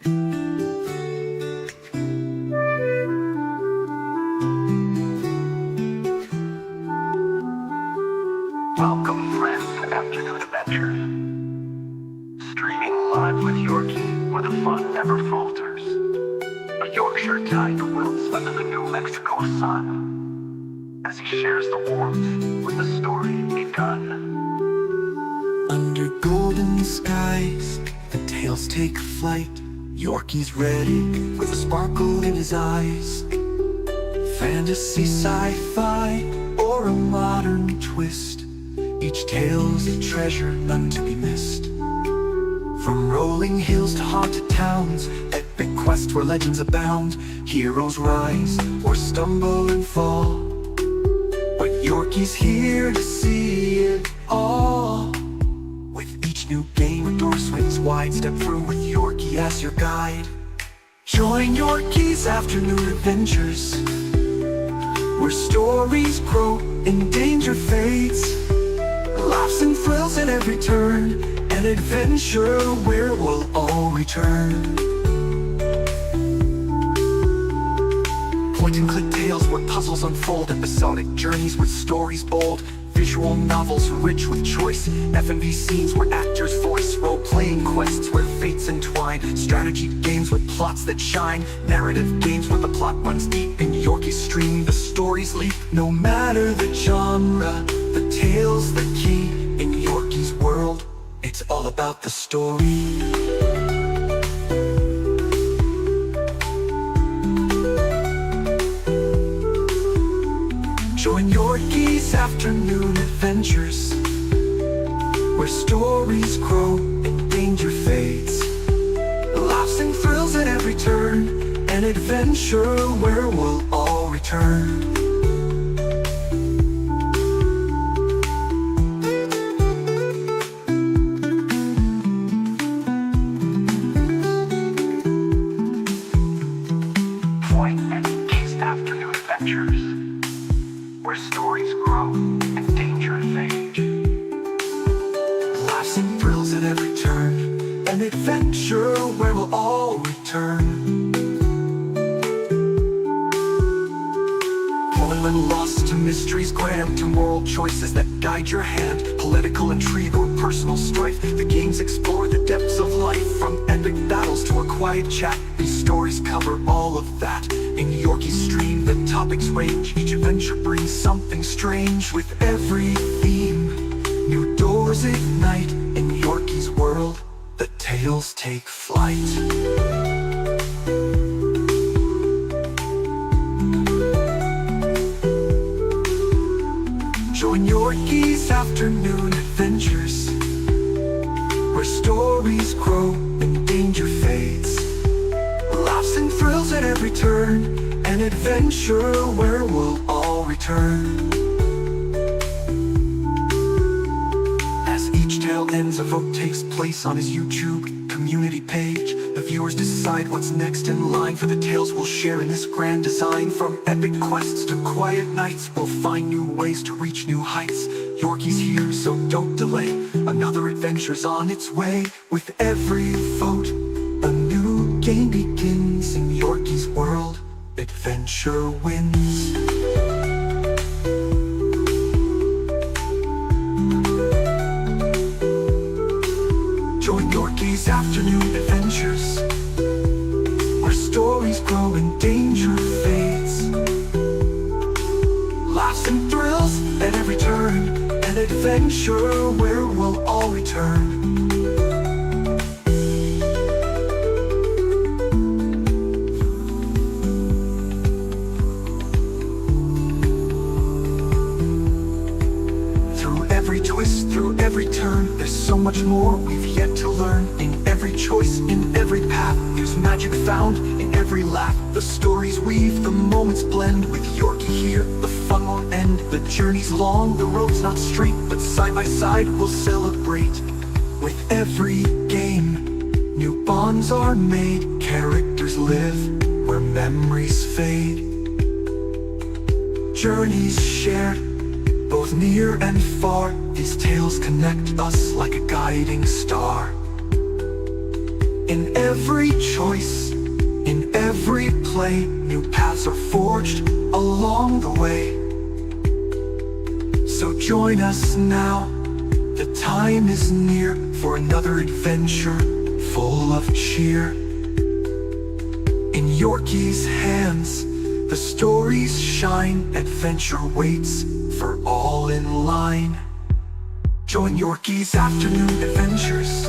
Welcome, friends, to Afternoon Adventures. Streaming live with Yorkie, where the fun never falters. A Yorkshire guide wilts under the New Mexico sun, as he shares the warmth with the story begun. Under golden skies, the tales take flight. Yorkie's ready with a sparkle in his eyes. Fantasy, sci-fi, or a modern twist, each tale's a treasure, none to be missed. From rolling hills to haunted towns, epic quests where legends abound. Heroes rise or stumble and fall, but Yorkie's here to see it all. With each new game, a door swings wide. Step through with Yorkie as your guide. Join Yorkie's Afternoon Adventures, where stories grow and danger fades. Laughs and thrills at every turn, an adventure where we'll all return. Point and click tales where puzzles unfold, episodic journeys with stories bold. Visual novels rich with choice, F&B scenes where actors voice. Role-playing quests where fates entwine, strategy games with plots that shine. Narrative games where the plot runs deep. In Yorkie's stream, the stories leap. No matter the genre, the tale's the key. In Yorkie's world, it's all about the story. Join Yorkie's Afternoon Adventures, where stories grow and danger fades. Laughs and thrills at every turn, an adventure where we'll all return. Join Yorkie's Afternoon Adventures, where stories grow and danger fade. Laughs and thrills at every turn, an adventure where we'll all return. Pulling lost to mysteries grand, to moral choices that guide your hand. Political intrigue or personal strife, the games explore the depths of life. From epic battles to a quiet chat, these stories cover all of that. In Yorkie's stream, the topics range. Each adventure brings something strange. With every theme, new doors ignite. In Yorkie's world, the tales take flight. Join Yorkie's Afternoon Adventures, where stories grow and danger fades. Laughs and thrills at every turn, an adventure where we'll all return. As each tale ends, a vote takes place on his YouTube community page. The viewers decide what's next in line for the tales we'll share in this grand design. From epic quests to quiet nights, we'll find new ways to reach new heights. Yorkie's here, so don't delay. Another adventure's on its way. With every vote, a new game begins. In Yorkie's world, adventure wins. Join Yorkie's Afternoon Adventures, where stories grow and danger fades. Laughs and thrills at every turn, an adventure where we'll all return. Through every twist, through every turn, there's so much more we've yet to learn. In every choice, in every path, there's magic found in every laugh. The stories weave, the moments blend. With Yorkie here, the fun won't end. The journey's long, the road's not straight, but side by side we'll celebrate. With every game, new bonds are made. Characters live where memories fade. Journeys shared, both near and far. These tales connect us like a guiding star. In every choice, in every play, new paths are forged along the way. So join us now, the time is near for another adventure full of cheer. In Yorkie's hands, the stories shine, adventure waits for all in line. Join Yorkie's afternoon adventures,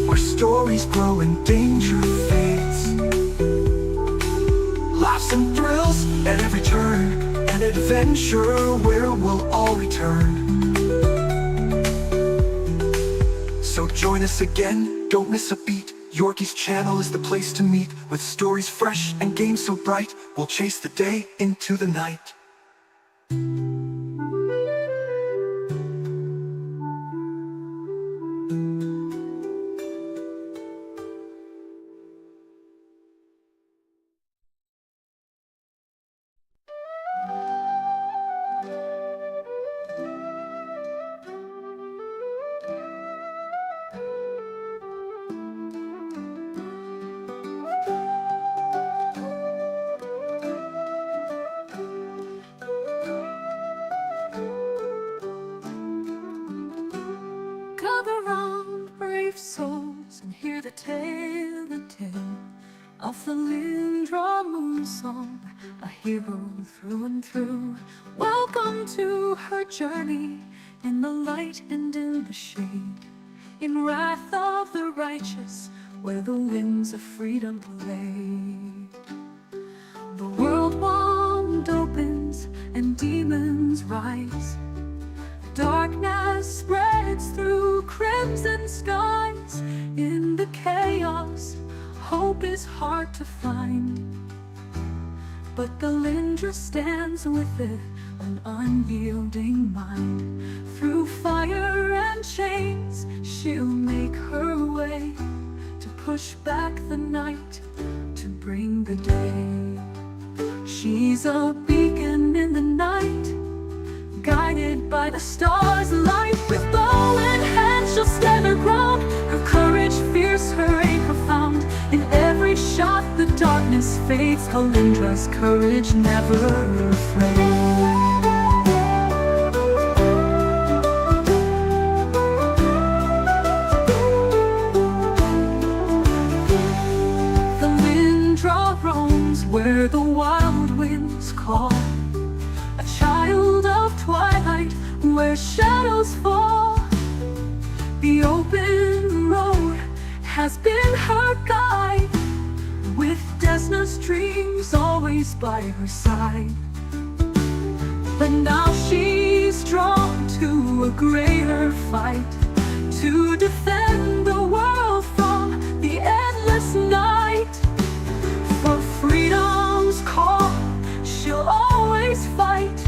where stories grow and danger fades. Laughs and thrills at every turn, an adventure where we'll all return. So join us again, don't miss a beat. Yorkie's channel is the place to meet. With stories fresh and games so bright, we'll chase the day into the night. Gather round, brave souls, and hear the tale of the Lindra moon song, a hero through and through. Welcome to her journey, in the light and in the shade, in wrath of the righteous, where the winds of freedom play. The world wand opens and demons rise. Darkness spreads through crimson skies. In the chaos, hope is hard to find, but the Lindra stands with it, an unyielding mind. Through fire and chains, she'll make her way, to push back the night, to bring the day. She's a beacon in the night, guided by the stars' light. With bow in hand, she'll stand her ground. Her courage fierce, her aim profound. In every shot, the darkness fades. Halindra's courage never afraid. The Lindra roams where the wild winds call, a child of twilight where shadows fall. The open road has been her guide, with Desna's dreams always by her side. But now she's drawn to a greater fight, to defend the world from the endless night. For freedom's call, she'll always fight,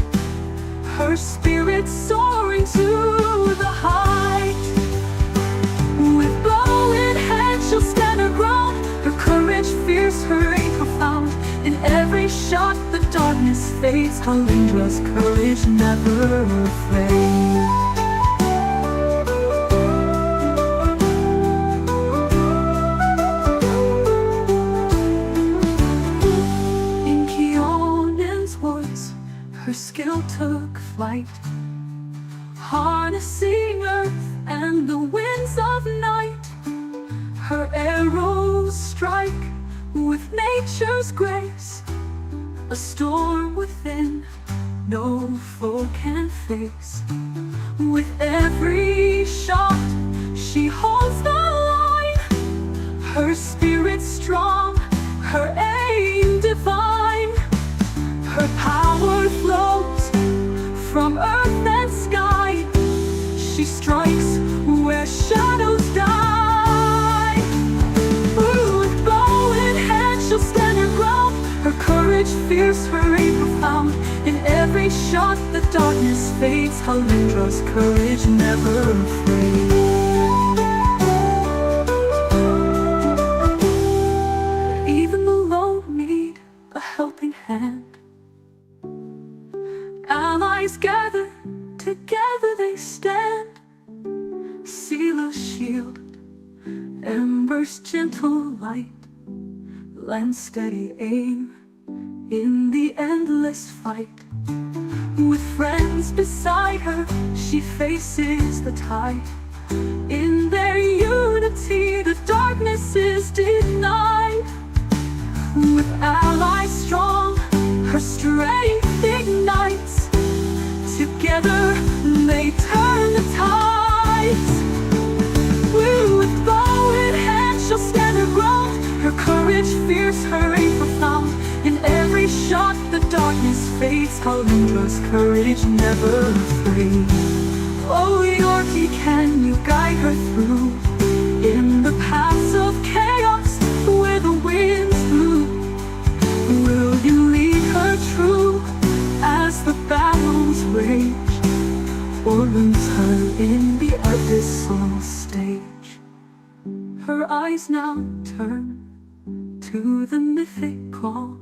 her spirit soaring to the height. With bow in hand, she'll stand her ground. Her courage fierce, her aim profound. In every shot, the darkness fades. Halindra's courage never afraid. Her skill took flight, harnessing earth and the winds of night. Her arrows strike with nature's grace, a storm within no foe can face. With every shot, she holds the line, her spirit strong, her aim divine. Her power flows from earth and sky. She strikes where shadows die. With bow in hand, she'll stand her ground. Her courage fierce, her aim profound. In every shot, the darkness fades. Halindra's courage never afraid. Even the lone need a helping hand. Allies gather, together they stand. Seal a shield, ember first gentle light, land steady aim in the endless fight. With friends beside her, she faces the tide. In their unity, the darkness is denied. With allies strong, her strength ignites. Together, they turn the tides. With bow in hand, she'll stand her ground. Her courage fierce, her aim profound. In every shot, the darkness fades. Kalindra's courage never fades. Oh, Yorkie, can you guide her through in the paths of chaos where the winds blew? Will you lead her true as the battles rage, or lose her in the abyssal stage? Her eyes now turn to the mythic call,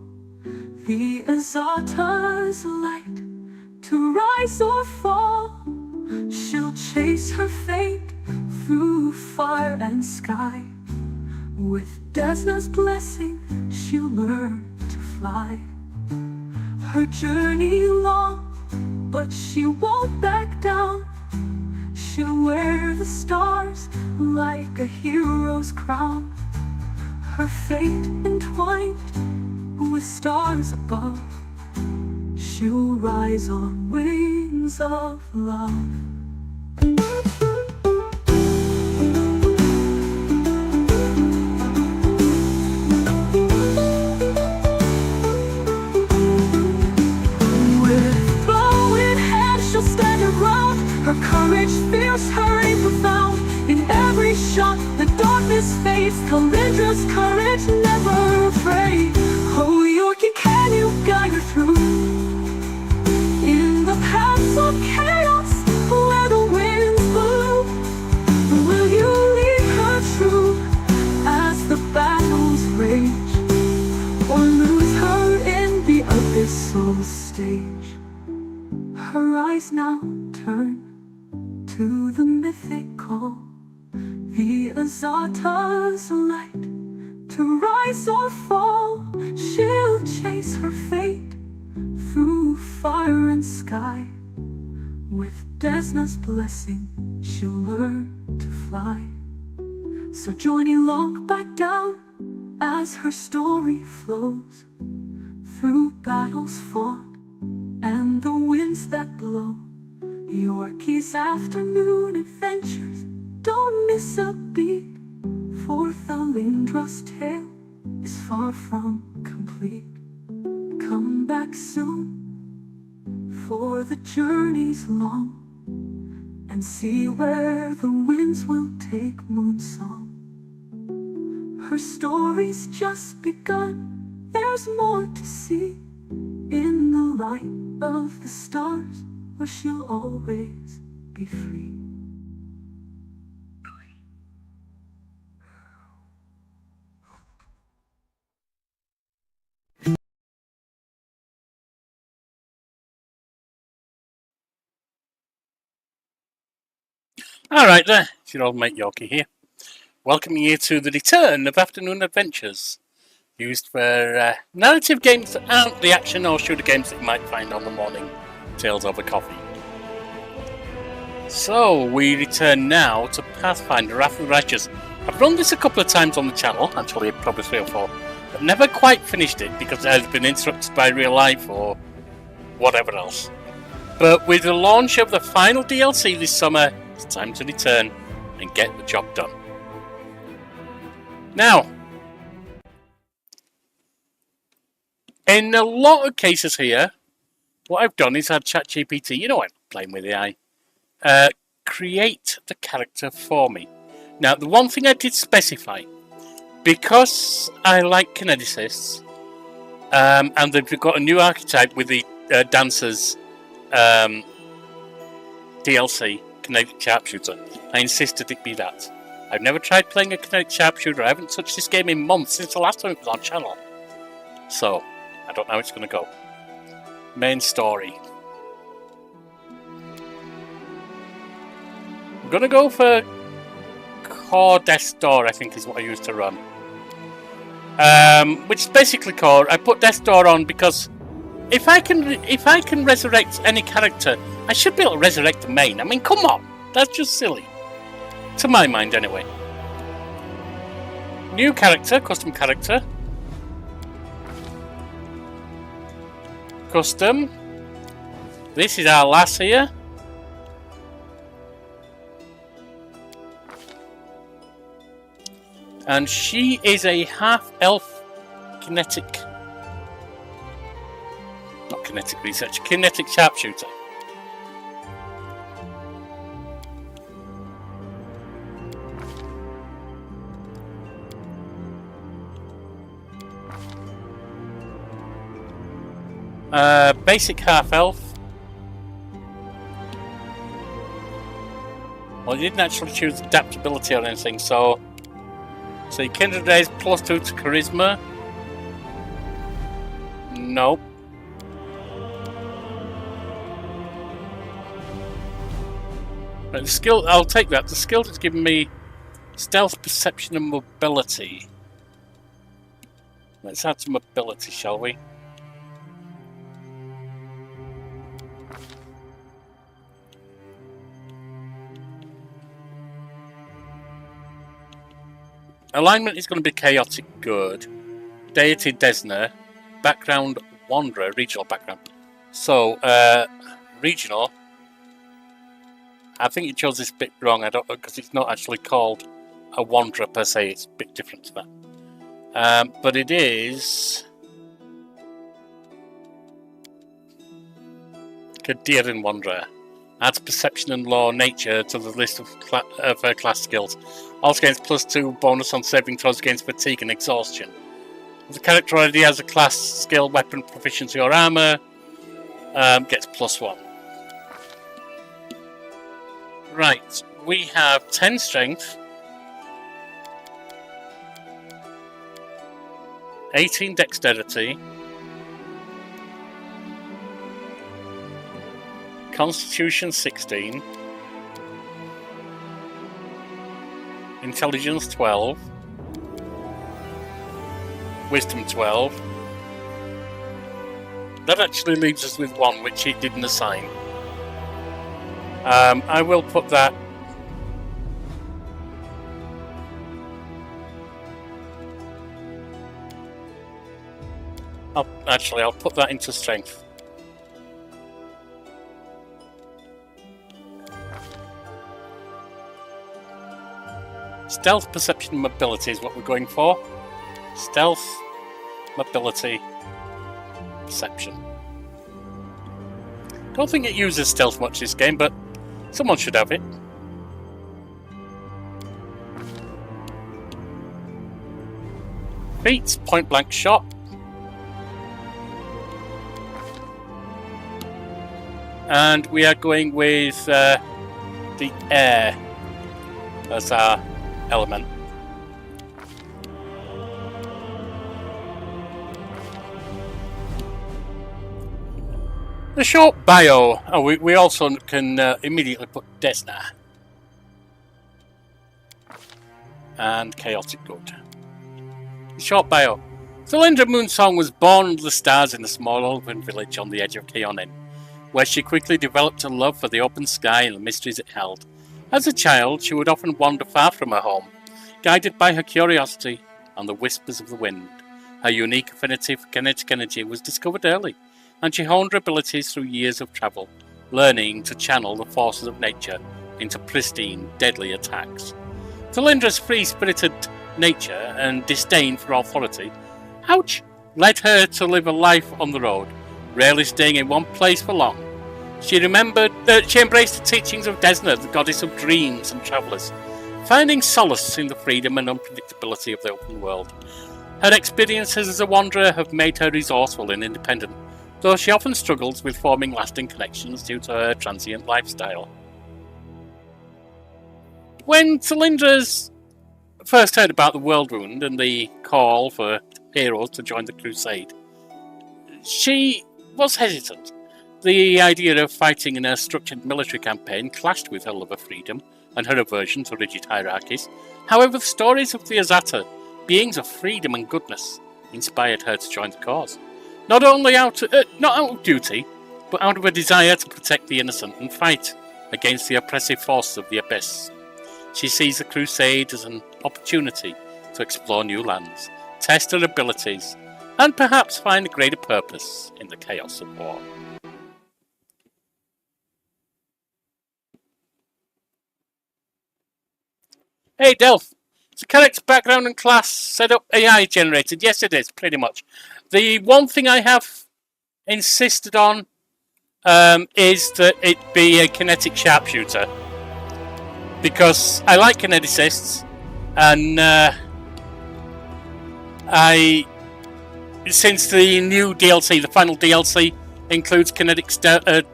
the Azata's light, to rise or fall. She'll chase her fate through fire and sky. With Desna's blessing, she'll learn to fly. Her journey long, but she won't back down. She'll wear the stars like a hero's crown. Her fate entwined with stars above, she'll rise on wings of love. With bow in hand, she'll stand her ground. Her courage fierce, her aim profound. In every shot, the darkness fades. Kalindra's courage never afraid. Oh, Yorkie, can you guide her through in the paths of chaos where the winds blow? Will you lead her true as the battles rage, or lose her in the abyssal stage? Her eyes now turn to the mythic call, the Azata's light, to rise or fall. She'll chase her fate through fire and sky. With Desna's blessing, she'll learn to fly. So join along back down as her story flows through battles fought and the winds that blow. Yorkie's afternoon adventures, don't miss a beat, for Kalindra's tale is far from complete. Come back soon, for the journey's long, and see where the winds will take Moonsong. Her story's just begun, there's more to see in the light of the stars, where she'll always be free. Alright there, it's your old mate Yorkie here, welcoming you to the return of Afternoon Adventures, used for narrative games that aren't the action or shooter games that you might find on the morning Tales over coffee. So, we return now to Pathfinder Wrath of the Righteous. I've run this a couple of times on the channel, actually probably 3 or 4, but never quite finished it because it has been interrupted by real life or whatever else. But with the launch of the final DLC this summer, it's time to return and get the job done. Now, in a lot of cases here, what I've done is had ChatGPT, you know I'm playing with AI, create the character for me. Now, the one thing I did specify, because I like kineticists, and they've got a new archetype with the dancers DLC, kinetic sharpshooter, I insisted it be that. I've never tried playing a kinetic sharpshooter. I haven't touched this game in months since the last time it was on channel. So, I don't know how it's going to go. Main story. I'm going to go for core Death's Door, I think, is what I used to run. Which is basically core. I put Death's Door on because if I can resurrect any character, I should be able to resurrect the main. I mean, come on, that's just silly, to my mind, anyway. New character, custom character, custom. This is our lass here. And she is a half-elf kinetic... Not kinetic research, kinetic sharpshooter. Basic half-elf. Well, you didn't actually choose adaptability or anything, so your kindred raise +2 to charisma. Nope. Right, the skill, I'll take that. The skill is giving me stealth, perception, and mobility. Let's add some mobility, shall we? Alignment is going to be chaotic good. Deity Desna. Background wanderer. Regional background. So, regional. I think you chose this bit wrong. I don't know, because it's not actually called a wanderer per se. It's a bit different to that. But it is Kaderin Wanderer. Adds perception and law nature to the list of her class skills. Also gains +2 bonus on saving throws against fatigue and exhaustion. If the character already has a class skill, weapon proficiency or armor, gets +1. Right, we have 10 strength, 18 dexterity, Constitution 16, Intelligence 12, Wisdom 12. That actually leaves us with 1, which he didn't assign. I will put that. I'll put that into strength. Stealth, perception, and mobility is what we're going for. Stealth, mobility, perception. Don't think it uses stealth much this game, but someone should have it. Feats, point blank shot. And we are going with the air as our element. The short bio. Oh, we also can immediately put Desna. And Chaotic Good. The short bio. Cylindra Moonsong was born under the stars in a small open village on the edge of Keonin, where she quickly developed a love for the open sky and the mysteries it held. As a child, she would often wander far from her home, guided by her curiosity and the whispers of the wind. Her unique affinity for kinetic energy was discovered early, and she honed her abilities through years of travel, learning to channel the forces of nature into pristine, deadly attacks. Cylindra's free-spirited nature and disdain for authority, led her to live a life on the road, rarely staying in one place for long. She embraced the teachings of Desna, the goddess of dreams and travellers, finding solace in the freedom and unpredictability of the open world. Her experiences as a wanderer have made her resourceful and independent, though she often struggles with forming lasting connections due to her transient lifestyle. When Cylindra's first heard about the World Wound and the call for heroes to join the crusade, she was hesitant. The idea of fighting in a structured military campaign clashed with her love of freedom and her aversion to rigid hierarchies. However, the stories of the Azata, beings of freedom and goodness, inspired her to join the cause. Not out of duty, but out of a desire to protect the innocent and fight against the oppressive forces of the Abyss. She sees the crusade as an opportunity to explore new lands, test her abilities, and perhaps find a greater purpose in the chaos of war. Hey Delph, is the character's background and class setup AI generated? Yes it is, pretty much. The one thing I have insisted on is that it be a kinetic sharpshooter. Because I like kineticists, and since the new DLC, the final DLC, includes kinetic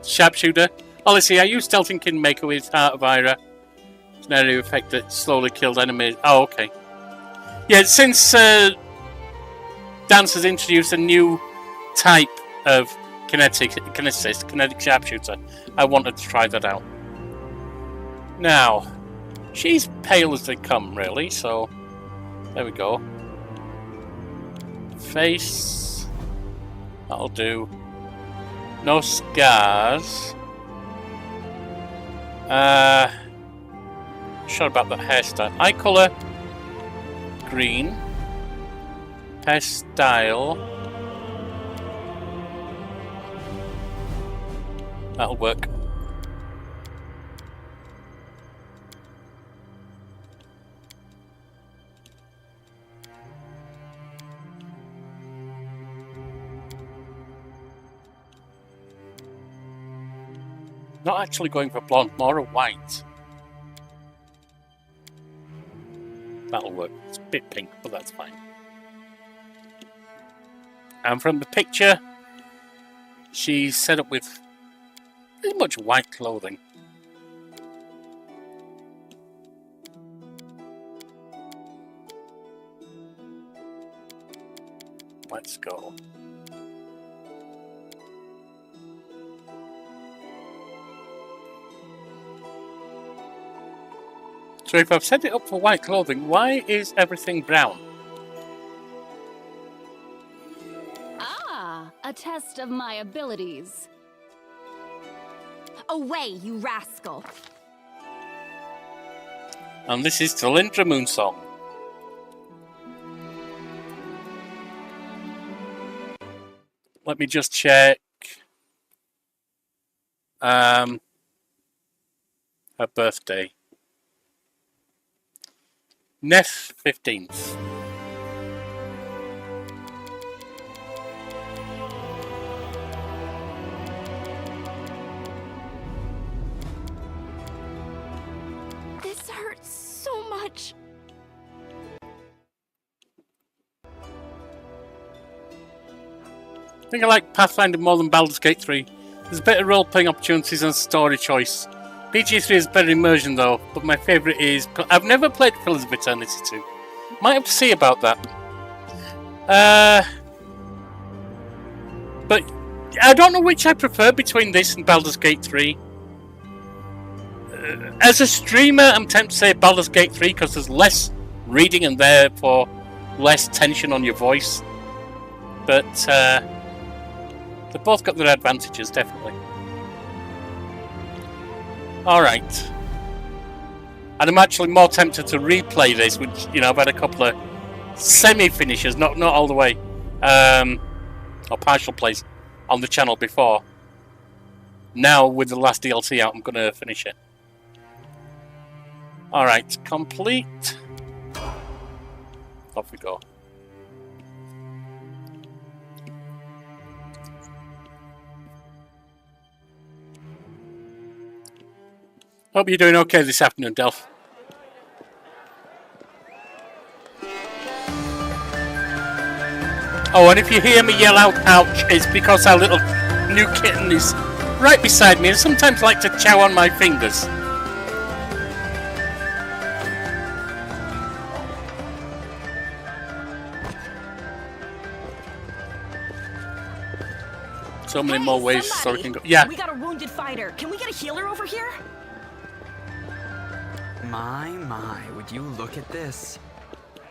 sharpshooter. Honestly, I used Stealthing Kingmaker with Heart of Ira. It's an area of effect that slowly killed enemies. Oh, okay. Yeah, since Dance has introduced a new type of kineticist, kinetic sharpshooter, I wanted to try that out. Now, she's pale as they come, really, so there we go. Face, that'll do. No scars. Sure about that hairstyle. Eye colour, green. Hairstyle, that'll work. Not actually going for blonde, more a white. That'll work. It's a bit pink, but that's fine. And from the picture, she's set up with pretty much white clothing. Let's go. So if I've set it up for white clothing, why is everything brown? Ah, a test of my abilities. Away, you rascal! And this is Talindra Moonsong. Let me just check. Her birthday. Neth 15th. This hurts so much. I think I like Pathfinder more than Baldur's Gate 3. There's better role-playing opportunities and story choice. BG3 is better immersion though, but my favourite is... I've never played Pillars of Eternity 2. Might have to see about that. But I don't know which I prefer between this and Baldur's Gate 3. As a streamer, I'm tempted to say Baldur's Gate 3 because there's less reading and therefore less tension on your voice. But they've both got their advantages, definitely. Alright. And I'm actually more tempted to replay this, which, you know, I've had a couple of semi-finishes, not all the way, or partial plays on the channel before. Now, with the last DLC out, I'm going to finish it. Alright, complete. Off we go. Hope you're doing okay this afternoon, Delph. Oh, and if you hear me yell out, ouch, it's because our little new kitten is right beside me and sometimes like to chow on my fingers. So many Hey, more ways somebody! so we can go. Yeah. We got a wounded fighter. Can we get a healer over here? My, would you look at this?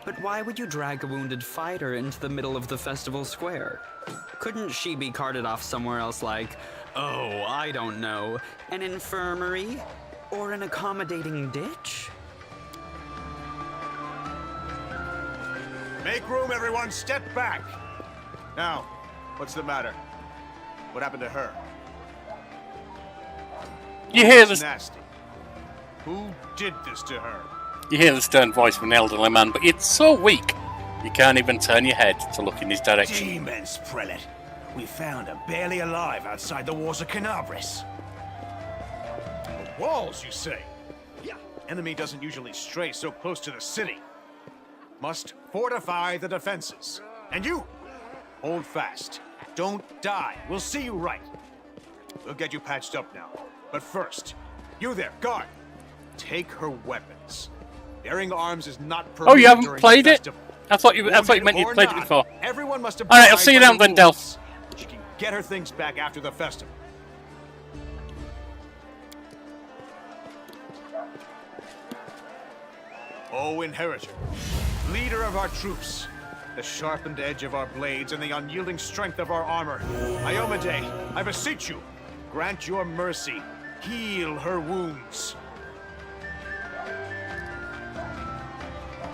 But why would you drag a wounded fighter into the middle of the festival square? Couldn't she be carted off somewhere else like, oh, I don't know, an infirmary? Or an accommodating ditch? Make room, everyone. Step back. Now, what's the matter? What happened to her? You hear It's the nasty. Who did this to her? you hear the stern voice of an elderly man, but it's so weak you can't even turn your head to look in his direction. Demons, Prelate. We found her barely alive outside the walls of Canabris. The walls, you say? Yeah. Enemy doesn't usually stray so close to the city. Must fortify the defenses. And you, hold fast. Don't die. We'll see you right. We'll get you patched up now. But first, you there, guard. Take her weapons. Bearing arms is not permitted. Oh, you haven't during played the it? festival. I thought you meant Wounded you'd or played it not, before. Everyone must All right, I'll abide see you by down the then, Delph. rules. She can get her things back after the festival. O Inheritor, leader of our troops, the sharpened edge of our blades and the unyielding strength of our armor, Iomade, I beseech you, grant your mercy, heal her wounds.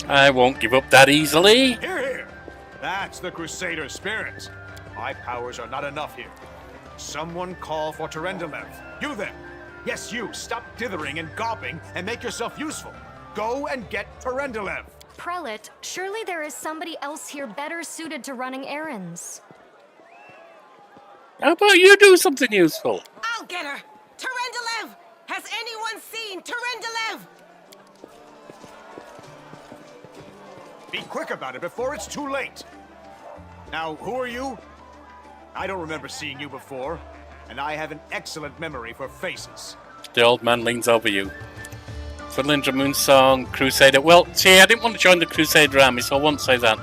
I won't give up that easily. Hear, hear! That's the Crusader spirit. My powers are not enough here. Someone call for Terendelev. You there! Yes, you! Stop dithering and gawping and make yourself useful. Go and get Terendelev. Prelate, surely there is somebody else here better suited to running errands. How about you do something useful? I'll get her! Terendelev! Has anyone seen Terendelev? Be quick about it before it's too late. Now, who are you? I don't remember seeing you before, and I have an excellent memory for faces. The old man leans over you. Fiddlinger Moonsong, Crusader. Well, see, I didn't want to join the Crusader army, so I won't say that.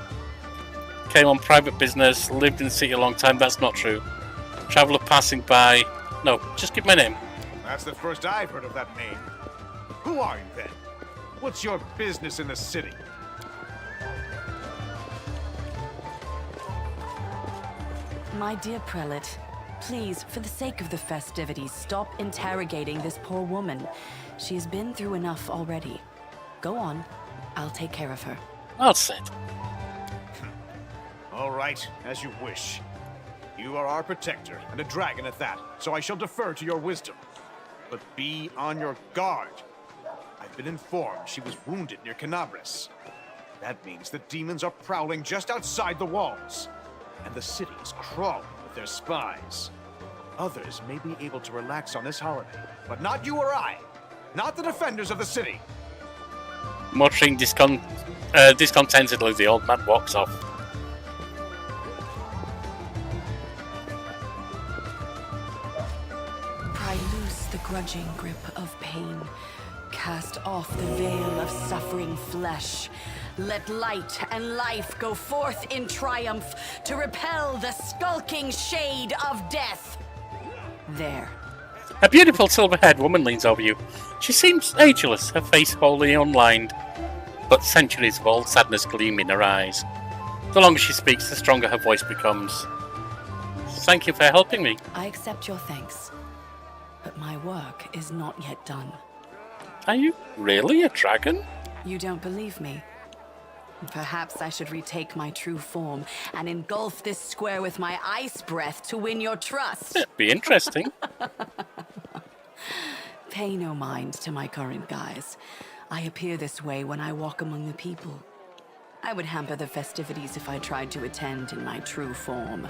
Came on private business, lived in the city a long time, that's not true. Traveller passing by. No, just give my name. That's the first I've heard of that name. Who are you then? What's your business in the city? My dear Prelate, please, for the sake of the festivities, stop interrogating this poor woman. She has been through enough already. Go on. I'll take care of her. I'll sit. All right, as you wish. You are our protector, and a dragon at that, so I shall defer to your wisdom. But be on your guard. I've been informed she was wounded near Canabris. That means the demons are prowling just outside the walls, and the city is crawling with their spies. Others may be able to relax on this holiday, but not you or I. Not the defenders of the city. Muttering discontentedly, the old man walks off. Pry loose the grudging grip of pain. Cast off the veil of suffering flesh. Let light and life go forth in triumph to repel the skulking shade of death. There. A beautiful silver-haired woman leans over you. She seems ageless, her face wholly unlined, but centuries of old sadness gleam in her eyes. The longer she speaks, the stronger her voice becomes. Thank you for helping me. I accept your thanks, but my work is not yet done. Are you really a dragon? You don't believe me? Perhaps I should retake my true form and engulf this square with my ice breath to win your trust. It'd be interesting. Pay no mind to my current guise. I appear this way when I walk among the people. I would hamper the festivities if I tried to attend in my true form.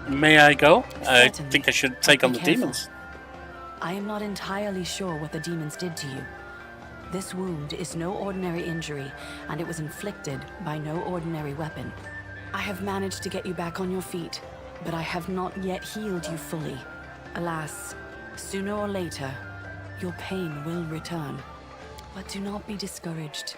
May I go? I Certainly. think I should take on Be the careful. demons. I am not entirely sure what the demons did to you. This wound is no ordinary injury, and it was inflicted by no ordinary weapon. I have managed to get you back on your feet, but I have not yet healed you fully. Alas, sooner or later, your pain will return. But do not be discouraged.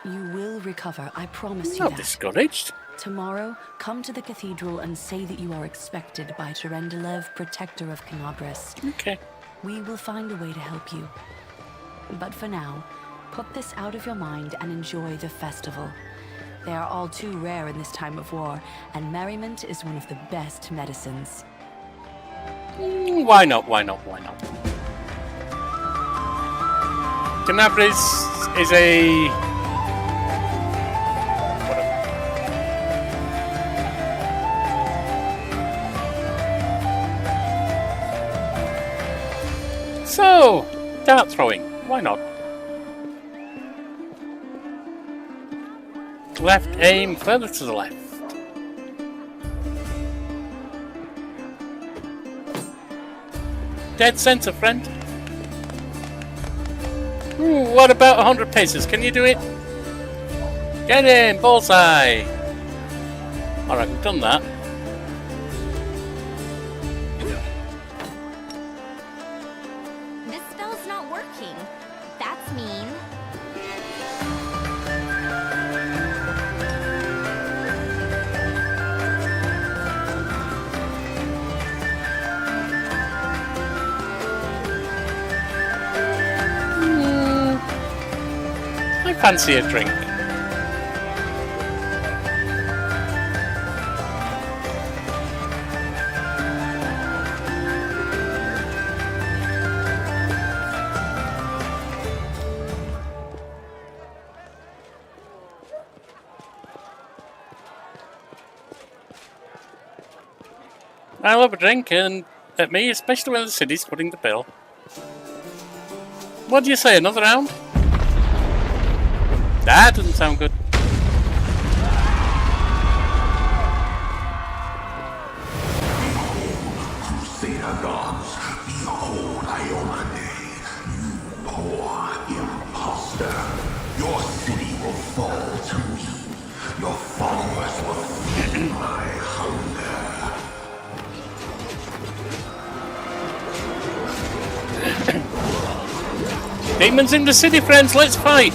You will recover, I promise you Not that. discouraged. Tomorrow, come to the cathedral and say that you are expected by Terendelev, protector of Canabras. Okay. We will find a way to help you. But for now, put this out of your mind and enjoy the festival. They are all too rare in this time of war, and merriment is one of the best medicines. Why not? Why not? Why not? Canabras is a... So, dart throwing. Why not? Left aim further to the left. Dead center, friend. Ooh, what about 100 paces? Can you do it? Get in! Bullseye! Alright, we've done that. This spell's not working. That's mean. I fancy a drink. I love a drink, and at me, especially when the city's footing the bill. What do you say, another round? That doesn't sound good. Crusader gods, behold Iomade, you poor imposter. Your city will fall to me. Your followers will feed my hunger. Demons in the city, friends, let's fight!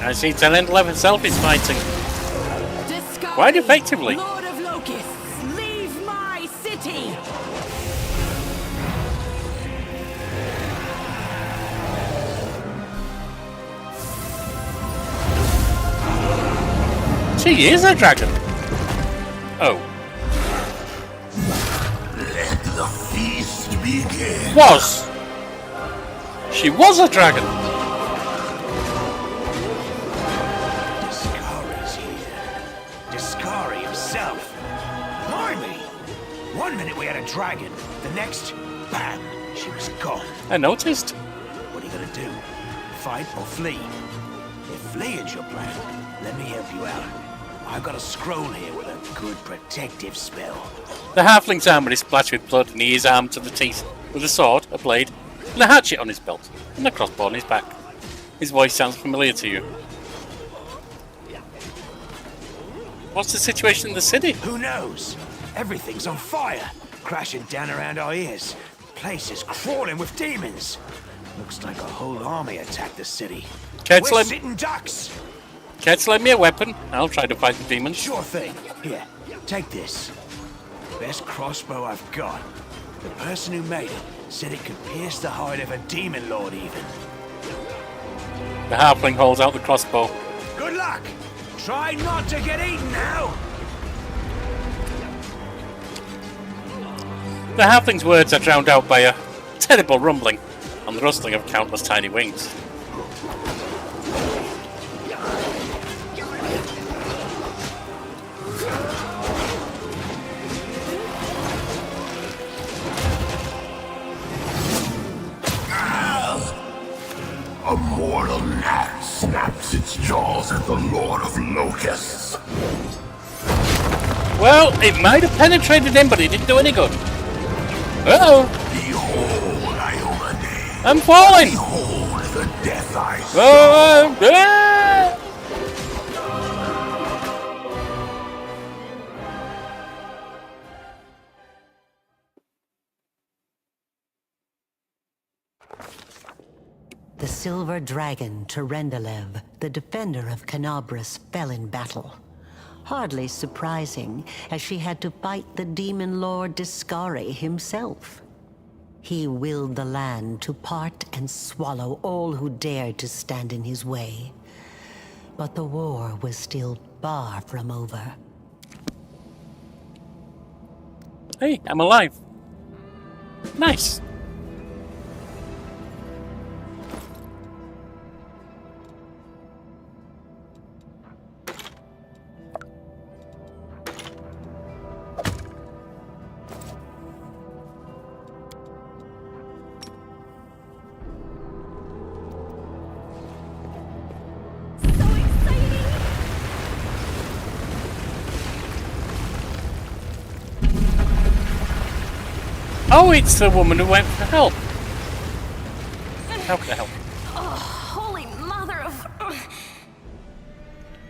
I see Terendelev itself is fighting. Quite effectively. Lord of Locusts, leave my city! She is a dragon. Oh. Let the feast begin. Was. She was a dragon. Discari's here. Discari himself. Blimey! One minute we had a dragon, the next, bam, she was gone. I noticed. What are you gonna do? Fight or flee? If fleeing's your plan, let me help you out. I've got a scroll here with a good protective spell. The halfling's armor is splashed with blood, and he is armed to the teeth with a sword, a blade, and a hatchet on his belt, and a crossbow on his back. His voice sounds familiar to you. What's the situation in the city? Who knows? Everything's on fire, crashing down around our ears. Place is crawling with demons. Looks like a whole army attacked the city. We're sitting ducks. Can't lend me a weapon. I'll try to fight the demons. Sure thing. Here, take this. Best crossbow I've got. The person who made it said it could pierce the hide of a demon lord even. The halfling holds out the crossbow. Good luck! Try not to get eaten now! The halfling's words are drowned out by a terrible rumbling and the rustling of countless tiny wings. A mortal gnat snaps its jaws at the Lord of Locusts. Well, it might have penetrated him, but it didn't do any good. Uh-oh! Behold, Iomade. I'm falling! Behold the death I saw. Oh, silver dragon Terendelev, the defender of Canabras, fell in battle. Hardly surprising, as she had to fight the demon lord Discari himself. He willed the land to part and swallow all who dared to stand in his way. But the war was still far from over. Hey, I'm alive. Nice. Oh, it's the woman who went for help. How can I help? Oh, holy mother of...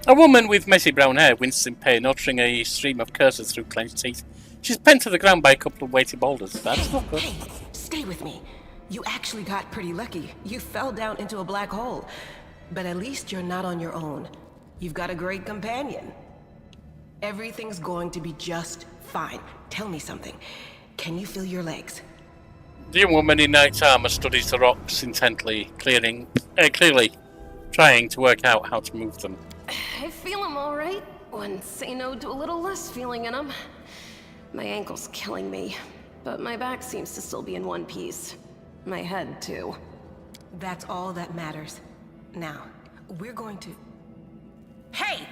A woman with messy brown hair winces in pain, uttering a stream of curses through clenched teeth. She's pinned to the ground by a couple of weighty boulders. That's not good. Hey, stay with me. You actually got pretty lucky. You fell down into a black hole. But at least you're not on your own. You've got a great companion. Everything's going to be just fine. Tell me something. Can you feel your legs? The young woman in knight's armor studies the rocks intently, clearly trying to work out how to move them. I feel them all right. When say no to a little less feeling in them. My ankle's killing me, but my back seems to still be in one piece. My head, too. That's all that matters. Now, we're going to... Hey!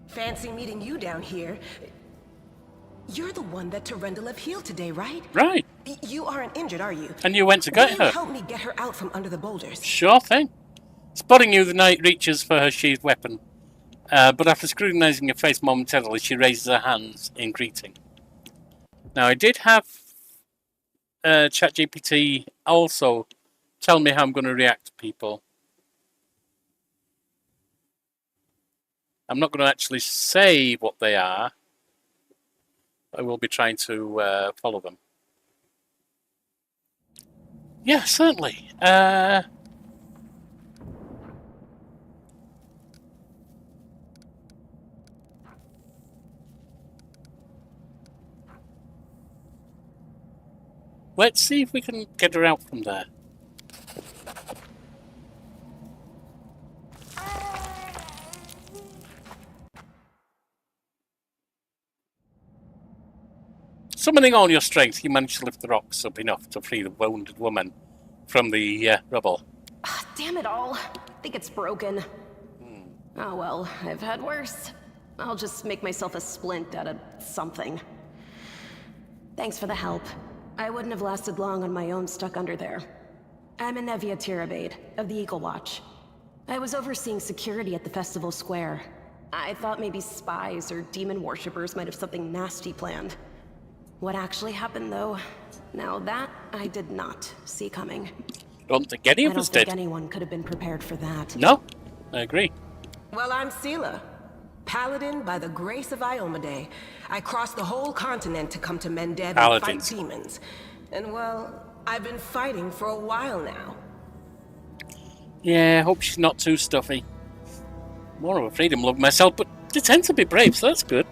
Fancy meeting you down here. You're the one that Terendelev healed today, right? Right. You aren't injured, are you? And you went to get her. Help me get her out from under the boulders. Sure thing. Spotting you, the knight reaches for her sheathed weapon. But after scrutinizing your face momentarily, she raises her hands in greeting. Now, I did have ChatGPT also tell me how I'm going to react to people. I'm not going to actually say what they are. I will be trying to follow them. Yeah, certainly. Let's see if we can get her out from there. Summoning all your strength, you manage to lift the rocks up enough to free the wounded woman from the rubble. Damn it all. I think it's broken. Oh well, I've had worse. I'll just make myself a splint out of something. Thanks for the help. I wouldn't have lasted long on my own stuck under there. I'm Anevia Tirabade, of the Eagle Watch. I was overseeing security at the festival square. I thought maybe spies or demon worshippers might have something nasty planned. What actually happened, though? Now that I did not see coming. Don't think any of us did. I don't think anyone could have been prepared for that. No, I agree. Well, I'm Sela, Paladin by the grace of Iomade. I crossed the whole continent to come to Mendeb and fight demons. And well, I've been fighting for a while now. Yeah, I hope she's not too stuffy. More of a freedom love myself, but they tend to be brave, so that's good.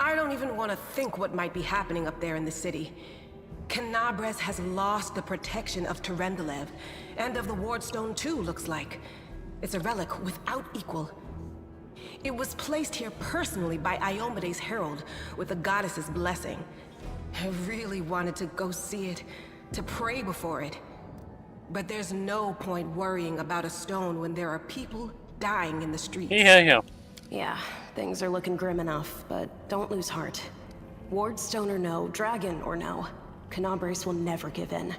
I don't even want to think what might be happening up there in the city. Canabras has lost the protection of Terendelev, and of the Wardstone too, looks like. It's a relic without equal. It was placed here personally by Iomade's herald, with the goddess's blessing. I really wanted to go see it, to pray before it. But there's no point worrying about a stone when there are people dying in the streets. Yeah, things are looking grim enough, but don't lose heart. Wardstone or no, dragon or no, Canabras will never give in.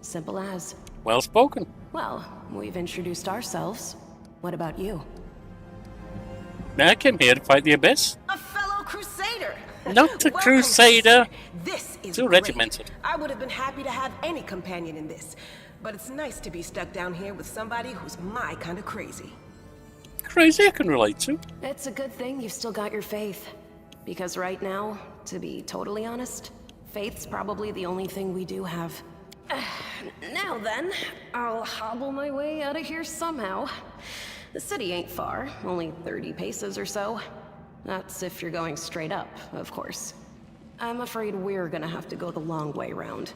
Simple as. Well spoken. Well, we've introduced ourselves. What about you? I came here to fight the Abyss. A fellow crusader! Not a crusader. This is too great. regimented. I would have been happy to have any companion in this, but it's nice to be stuck down here with somebody who's my kind of crazy. Crazy I can relate to. It's a good thing you've still got your faith. Because right now, to be totally honest, faith's probably the only thing we do have. Now then, I'll hobble my way out of here somehow. The city ain't far, only 30 paces or so. That's if you're going straight up, of course. I'm afraid we're gonna have to go the long way round.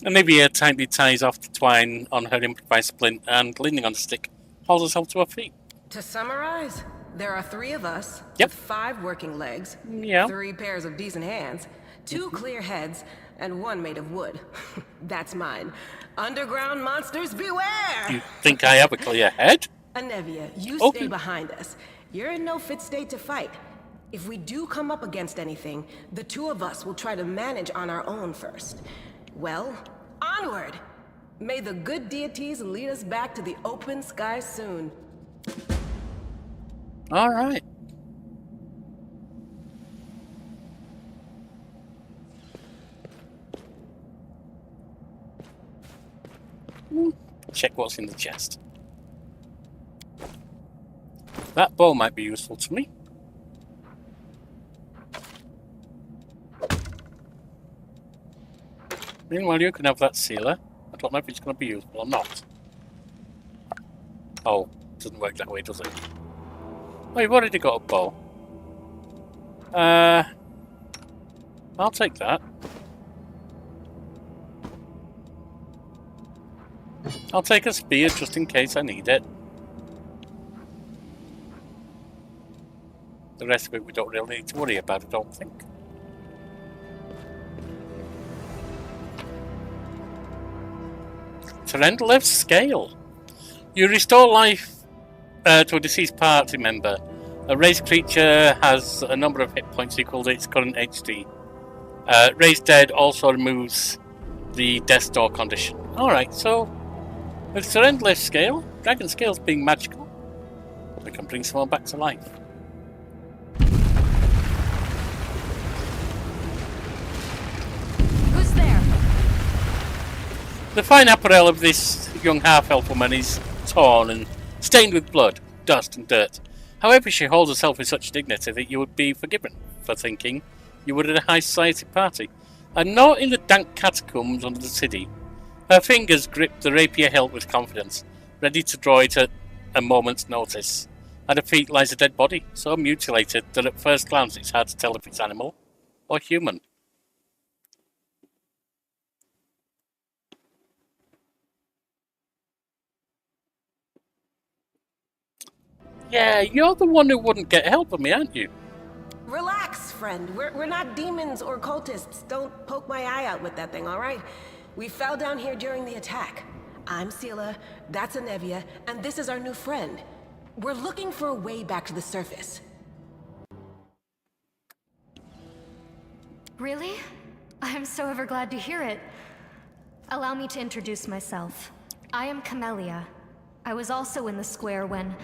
Olivia tightly ties off the twine on her improvised splint and, leaning on the stick, holds herself to her feet. To summarize, there are 3 of us, Yep. with 5 working legs, Yeah. 3 pairs of decent hands, 2 clear heads, and 1 made of wood. That's mine. Underground monsters beware! You think I have a clear head? Anevia, you Okay. stay behind us. You're in no fit state to fight. If we do come up against anything, the 2 of us will try to manage on our own first. Well, onward! May the good deities lead us back to the open sky soon. All right. Check what's in the chest. That bow might be useful to me. Meanwhile, you can have that sealer. I don't know if it's going to be useful or not. Oh, it doesn't work that way, does it? Oh, you've already got a bow. I'll take that. I'll take a spear just in case I need it. The rest of it we don't really need to worry about, I don't think. Terendlev's scale. You restore life to a deceased party member. A raised creature has a number of hit points equal to its current HD. Raised dead also removes the death door condition. Alright, so with Terendlev's scale, dragon scales being magical, we can bring someone back to life. Who's there? The fine apparel of this young half-elf woman is torn and stained with blood, dust and dirt. However, she holds herself with such dignity that you would be forgiven for thinking you were at a high society party, and not in the dank catacombs under the city. Her fingers grip the rapier hilt with confidence, ready to draw it at a moment's notice. At her feet lies a dead body, so mutilated that at first glance it's hard to tell if it's animal or human. Yeah, you're the one who wouldn't get help from me, aren't you? Relax, friend. We're not demons or cultists. Don't poke my eye out with that thing, all right? We fell down here during the attack. I'm Sela, that's Anevia, and this is our new friend. We're looking for a way back to the surface. Really? I'm so ever glad to hear it. Allow me to introduce myself. I am Camellia. I was also in the square when...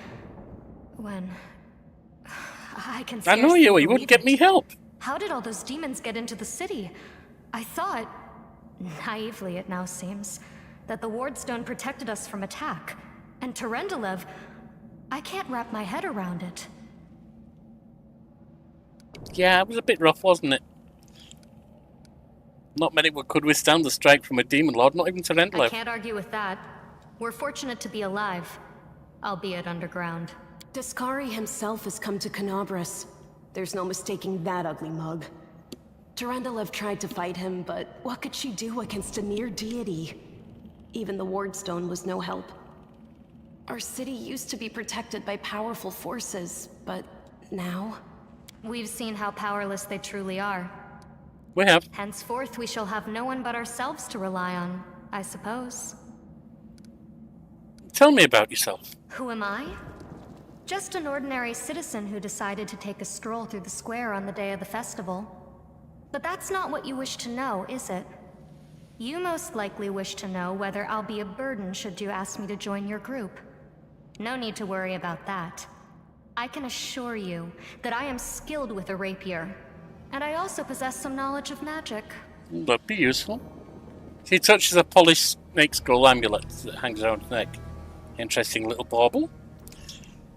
I can I know you wouldn't get me help. How did all those demons get into the city? I thought, naively it now seems, that the Wardstone protected us from attack. And Terendlev, I can't wrap my head around it. Yeah, it was a bit rough, wasn't it? Not many could withstand the strike from a demon lord, not even Terendlev. I can't argue with that. We're fortunate to be alive, albeit underground. Discari himself has come to Canabras. There's no mistaking that ugly mug. Terendlev tried to fight him, but what could she do against a near deity? Even the Wardstone was no help. Our city used to be protected by powerful forces, but now? We've seen how powerless they truly are. We have. Henceforth, we shall have no one but ourselves to rely on, I suppose. Tell me about yourself. Who am I? Just an ordinary citizen who decided to take a stroll through the square on the day of the festival. But that's not what you wish to know, is it? You most likely wish to know whether I'll be a burden should you ask me to join your group. No need to worry about that. I can assure you that I am skilled with a rapier, and I also possess some knowledge of magic. That'd be useful. She touches a polished snake skull amulet that hangs around her neck. Interesting little bauble.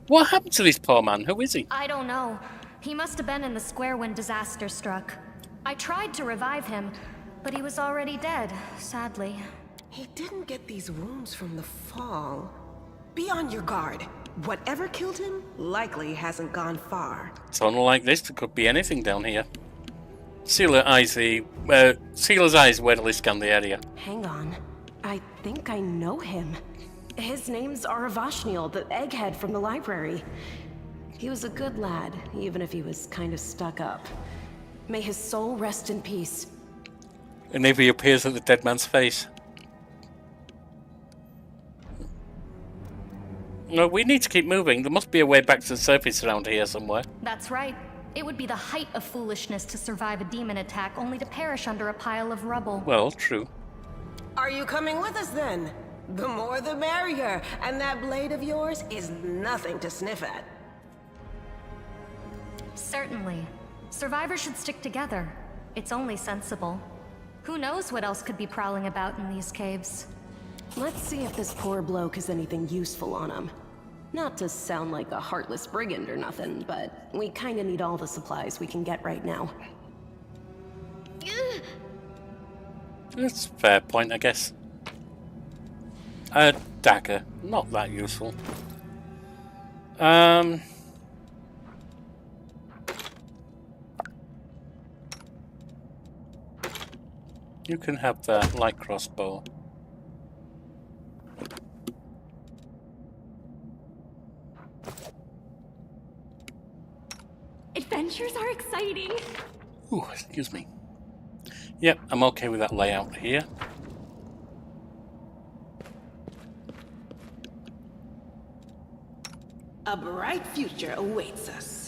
What happened to this poor man? Who is he? I don't know. He must have been in the square when disaster struck. I tried to revive him, but he was already dead, sadly. He didn't get these wounds from the fall. Be on your guard. Whatever killed him likely hasn't gone far. Tunnel like this, there could be anything down here. Sealer's eyes readily scan the area. Hang on. I think I know him. His name's Aravashniel, the egghead from the library. He was a good lad, even if he was kind of stuck up. May his soul rest in peace. And if he appears at the dead man's face. No, we need to keep moving. There must be a way back to the surface around here somewhere. That's right. It would be the height of foolishness to survive a demon attack only to perish under a pile of rubble. Well, true. Are you coming with us then? The more the merrier, and that blade of yours is nothing to sniff at. Certainly. Survivors should stick together. It's only sensible. Who knows what else could be prowling about in these caves? Let's see if this poor bloke has anything useful on him. Not to sound like a heartless brigand or nothing, but we kinda need all the supplies we can get right now. That's a fair point, I guess. A dagger. Not that useful. You can have that light crossbow. Adventures are exciting. Ooh, excuse me. Yep, I'm okay with that layout here. A bright future awaits us.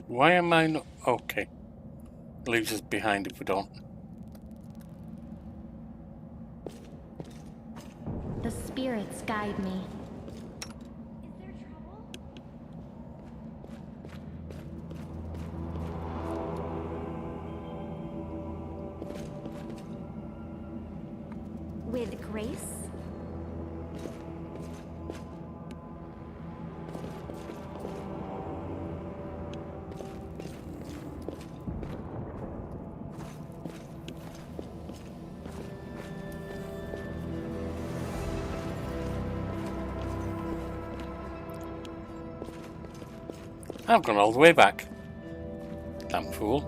Why am I not... Okay. Leaves us behind if we don't. The spirits guide me. With grace? I've gone all the way back. Damn fool.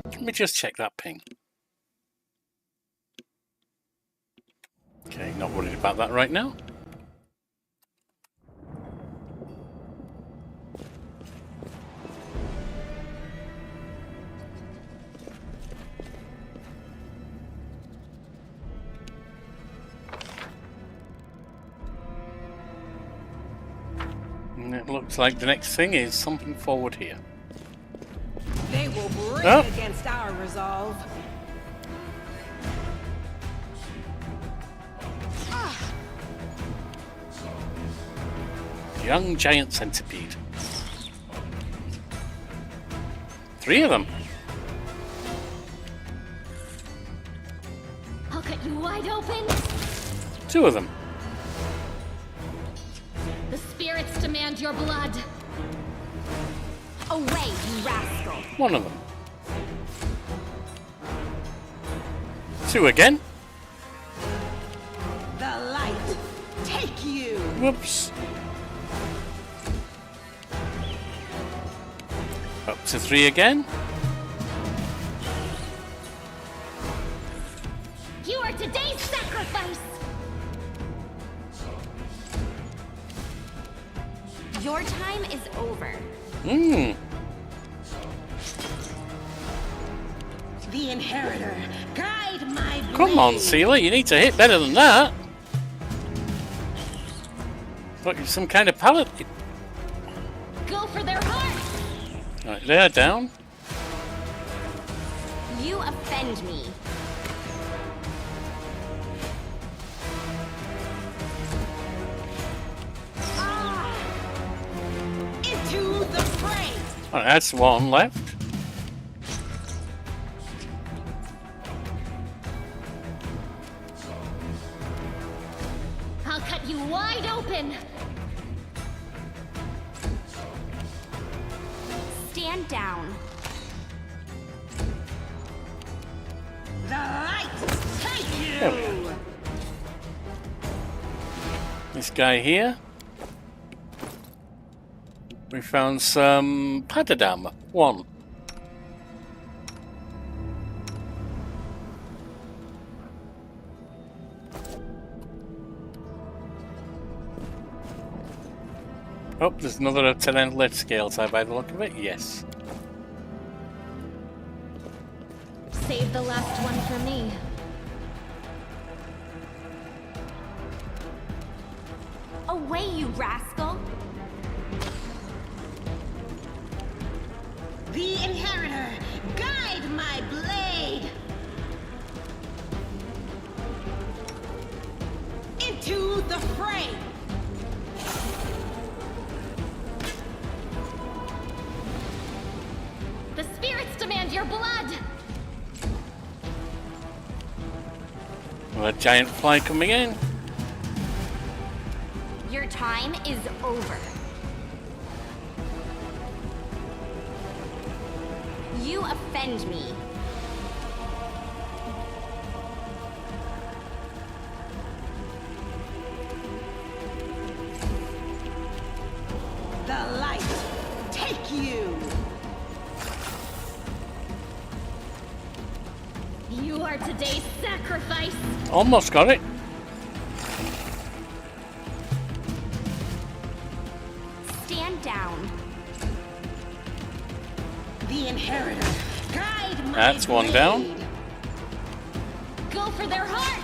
Let me just check that ping. Okay, not worried about that right now. And it looks like the next thing is something forward here. They will break against our resolve. Young giant centipede. 3 of them. I'll cut you wide open. 2 of them. The spirits demand your blood. Away, you rascal. 1 of them. 2 again. The light, take you. Whoops. Up to 3 again. You are today's sacrifice. Your time is over. The inheritor, guide my blade. Come on, Sealer, you need to hit better than that. But you're some kind of paladin. Go for their heart. Right, they're down. You offend me. Into the fray. Right, that's one left. I'll cut you wide open. Stand down. The light take you. This guy here. We found some padded armor. One. Oh, there's another talent left scale side by the look of it. Yes. Save the last one for me. Away, you rascal! The Inheritor, guide my blade! Into the fray! The spirits demand your blood! Well, a giant fly coming in. Your time is over. You offend me. The light take you. You are today's sacrifice. Almost got it. Stand down. The Inheritor, guide my That's one down. blade. Go for their hearts.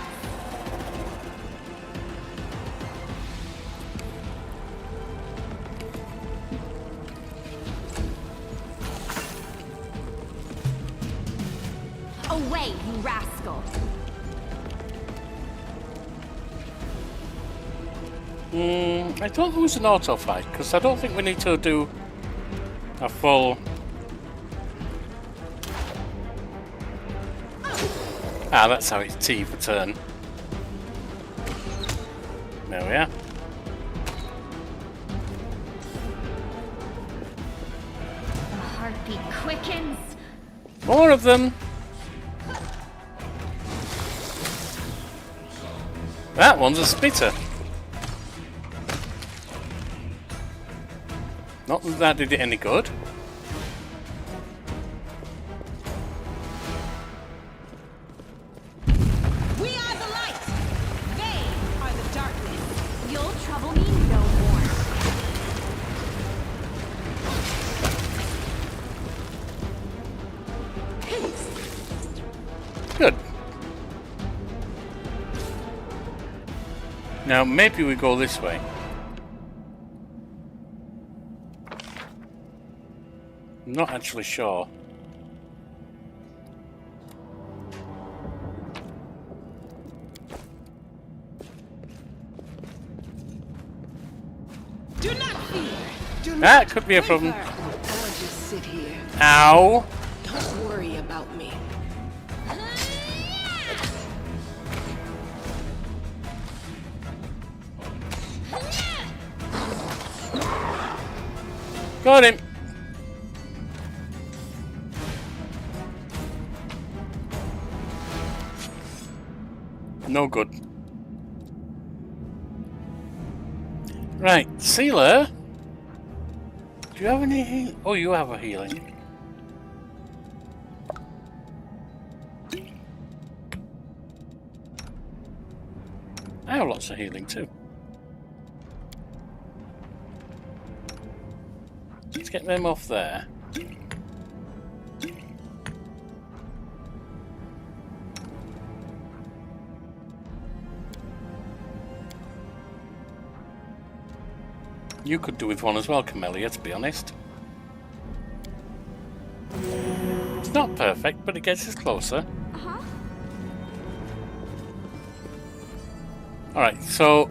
Away, you rascal. I don't use an auto fight because I don't think we need to do a full. Ah, that's how it's T for turn. There we are. The heartbeat quickens. More of them. That one's a spitter. Not that that did it any good. We are the light. They are the darkness. You'll trouble me no more. Good. Now maybe we go this way. I'm not actually sure. Do not fear. Do That could be a problem. I'll just sit here. Ow! Don't worry about me. Got him! No good. Right, Sealer. Do you have any healing? Oh, you have a healing. I have lots of healing too. Let's get them off there. You could do with one as well, Camellia, to be honest. It's not perfect, but it gets us closer. Alright, so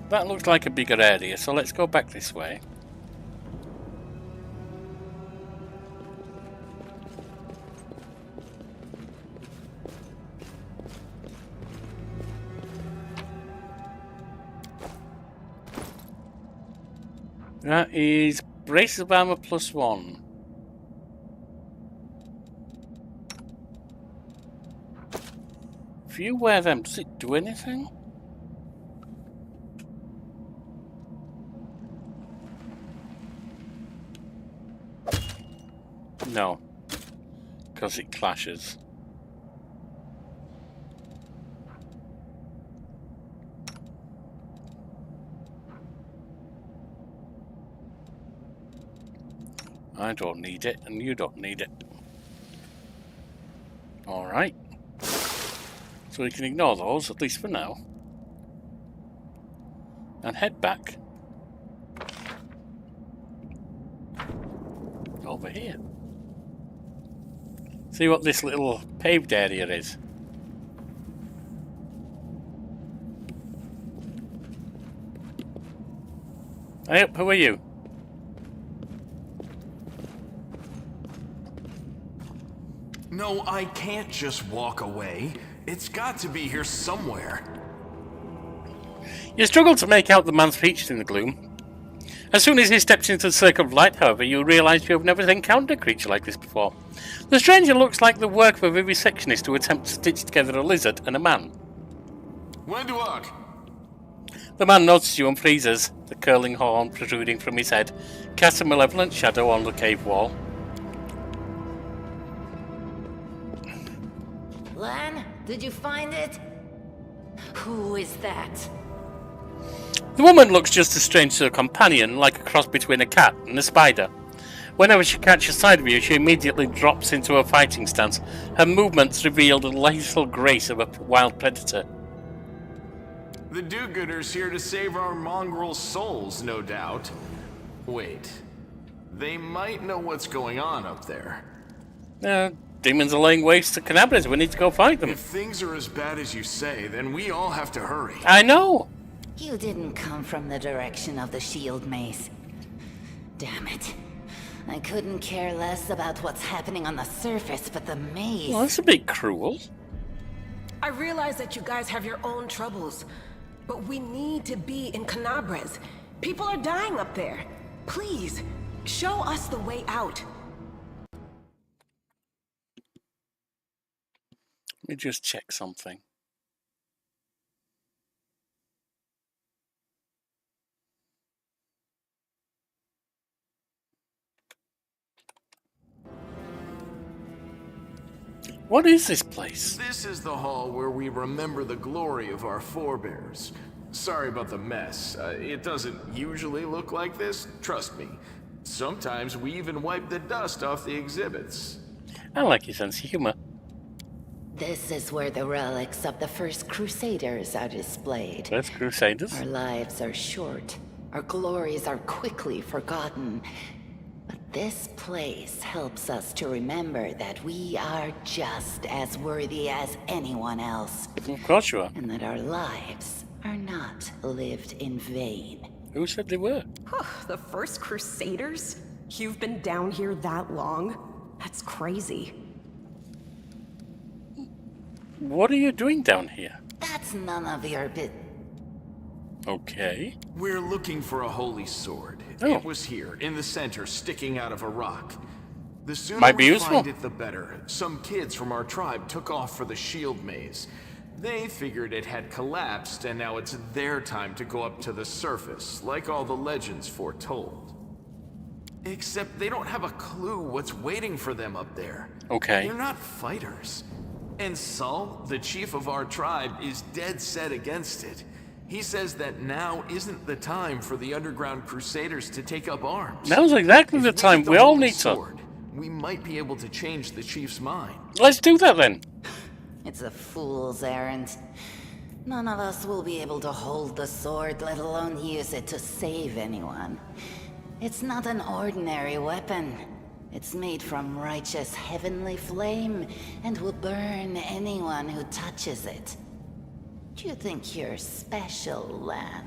that looks like a bigger area, so let's go back this way. That is brace of armor +1. If you wear them, does it do anything? No, because it clashes. I don't need it, and you don't need it. Alright. So we can ignore those, at least for now. And head back. Over here. See what this little paved area is. Hey up, who are you? No, I can't just walk away. It's got to be here somewhere. You struggle to make out the man's features in the gloom. As soon as he steps into the circle of light, however, you realise you have never encountered a creature like this before. The stranger looks like the work of a vivisectionist to attempt to stitch together a lizard and a man. When do I? The man notices you and freezes, the curling horn protruding from his head casts a malevolent shadow on the cave wall. Lan, did you find it? Who is that? The woman looks just as strange to her companion, like a cross between a cat and a spider. Whenever she catches sight of you, she immediately drops into a fighting stance. Her movements reveal the lethal grace of a wild predator. The do-gooders here to save our mongrel souls, no doubt. Wait, they might know what's going on up there. Demons are laying waste to Canabres. We need to go fight them. If things are as bad as you say, then we all have to hurry. I know. You didn't come from the direction of the shield maze. Damn it. I couldn't care less about what's happening on the surface, but the maze... Well, that's a bit cruel. I realize that you guys have your own troubles, but we need to be in Canabres. People are dying up there. Please, show us the way out. Let me just check something. What is this place? This is the hall where we remember the glory of our forebears. Sorry about the mess. It doesn't usually look like this, trust me. Sometimes we even wipe the dust off the exhibits. I like your sense of humor. This is where the relics of the first Crusaders are displayed. First Crusaders? Our lives are short. Our glories are quickly forgotten. But this place helps us to remember that we are just as worthy as anyone else. Of course you are. And that our lives are not lived in vain. Who said they were? The first Crusaders? You've been down here that long? That's crazy. What are you doing down here? That's none of your bit. Okay. We're looking for a holy sword. Oh. It was here, in the center, sticking out of a rock. The sooner Might be we useful. find it, the better. Some kids from our tribe took off for the shield maze. They figured it had collapsed, and now it's their time to go up to the surface, like all the legends foretold. Except they don't have a clue what's waiting for them up there. Okay. They're not fighters. And Saul, the chief of our tribe, is dead set against it. He says that now isn't the time for the underground crusaders to take up arms. Now's exactly the time. We all need to. We might be able to change the chief's mind. Let's do that then. It's a fool's errand. None of us will be able to hold the sword, let alone use it to save anyone. It's not an ordinary weapon. It's made from righteous heavenly flame and will burn anyone who touches it. Do you think you're special, lad?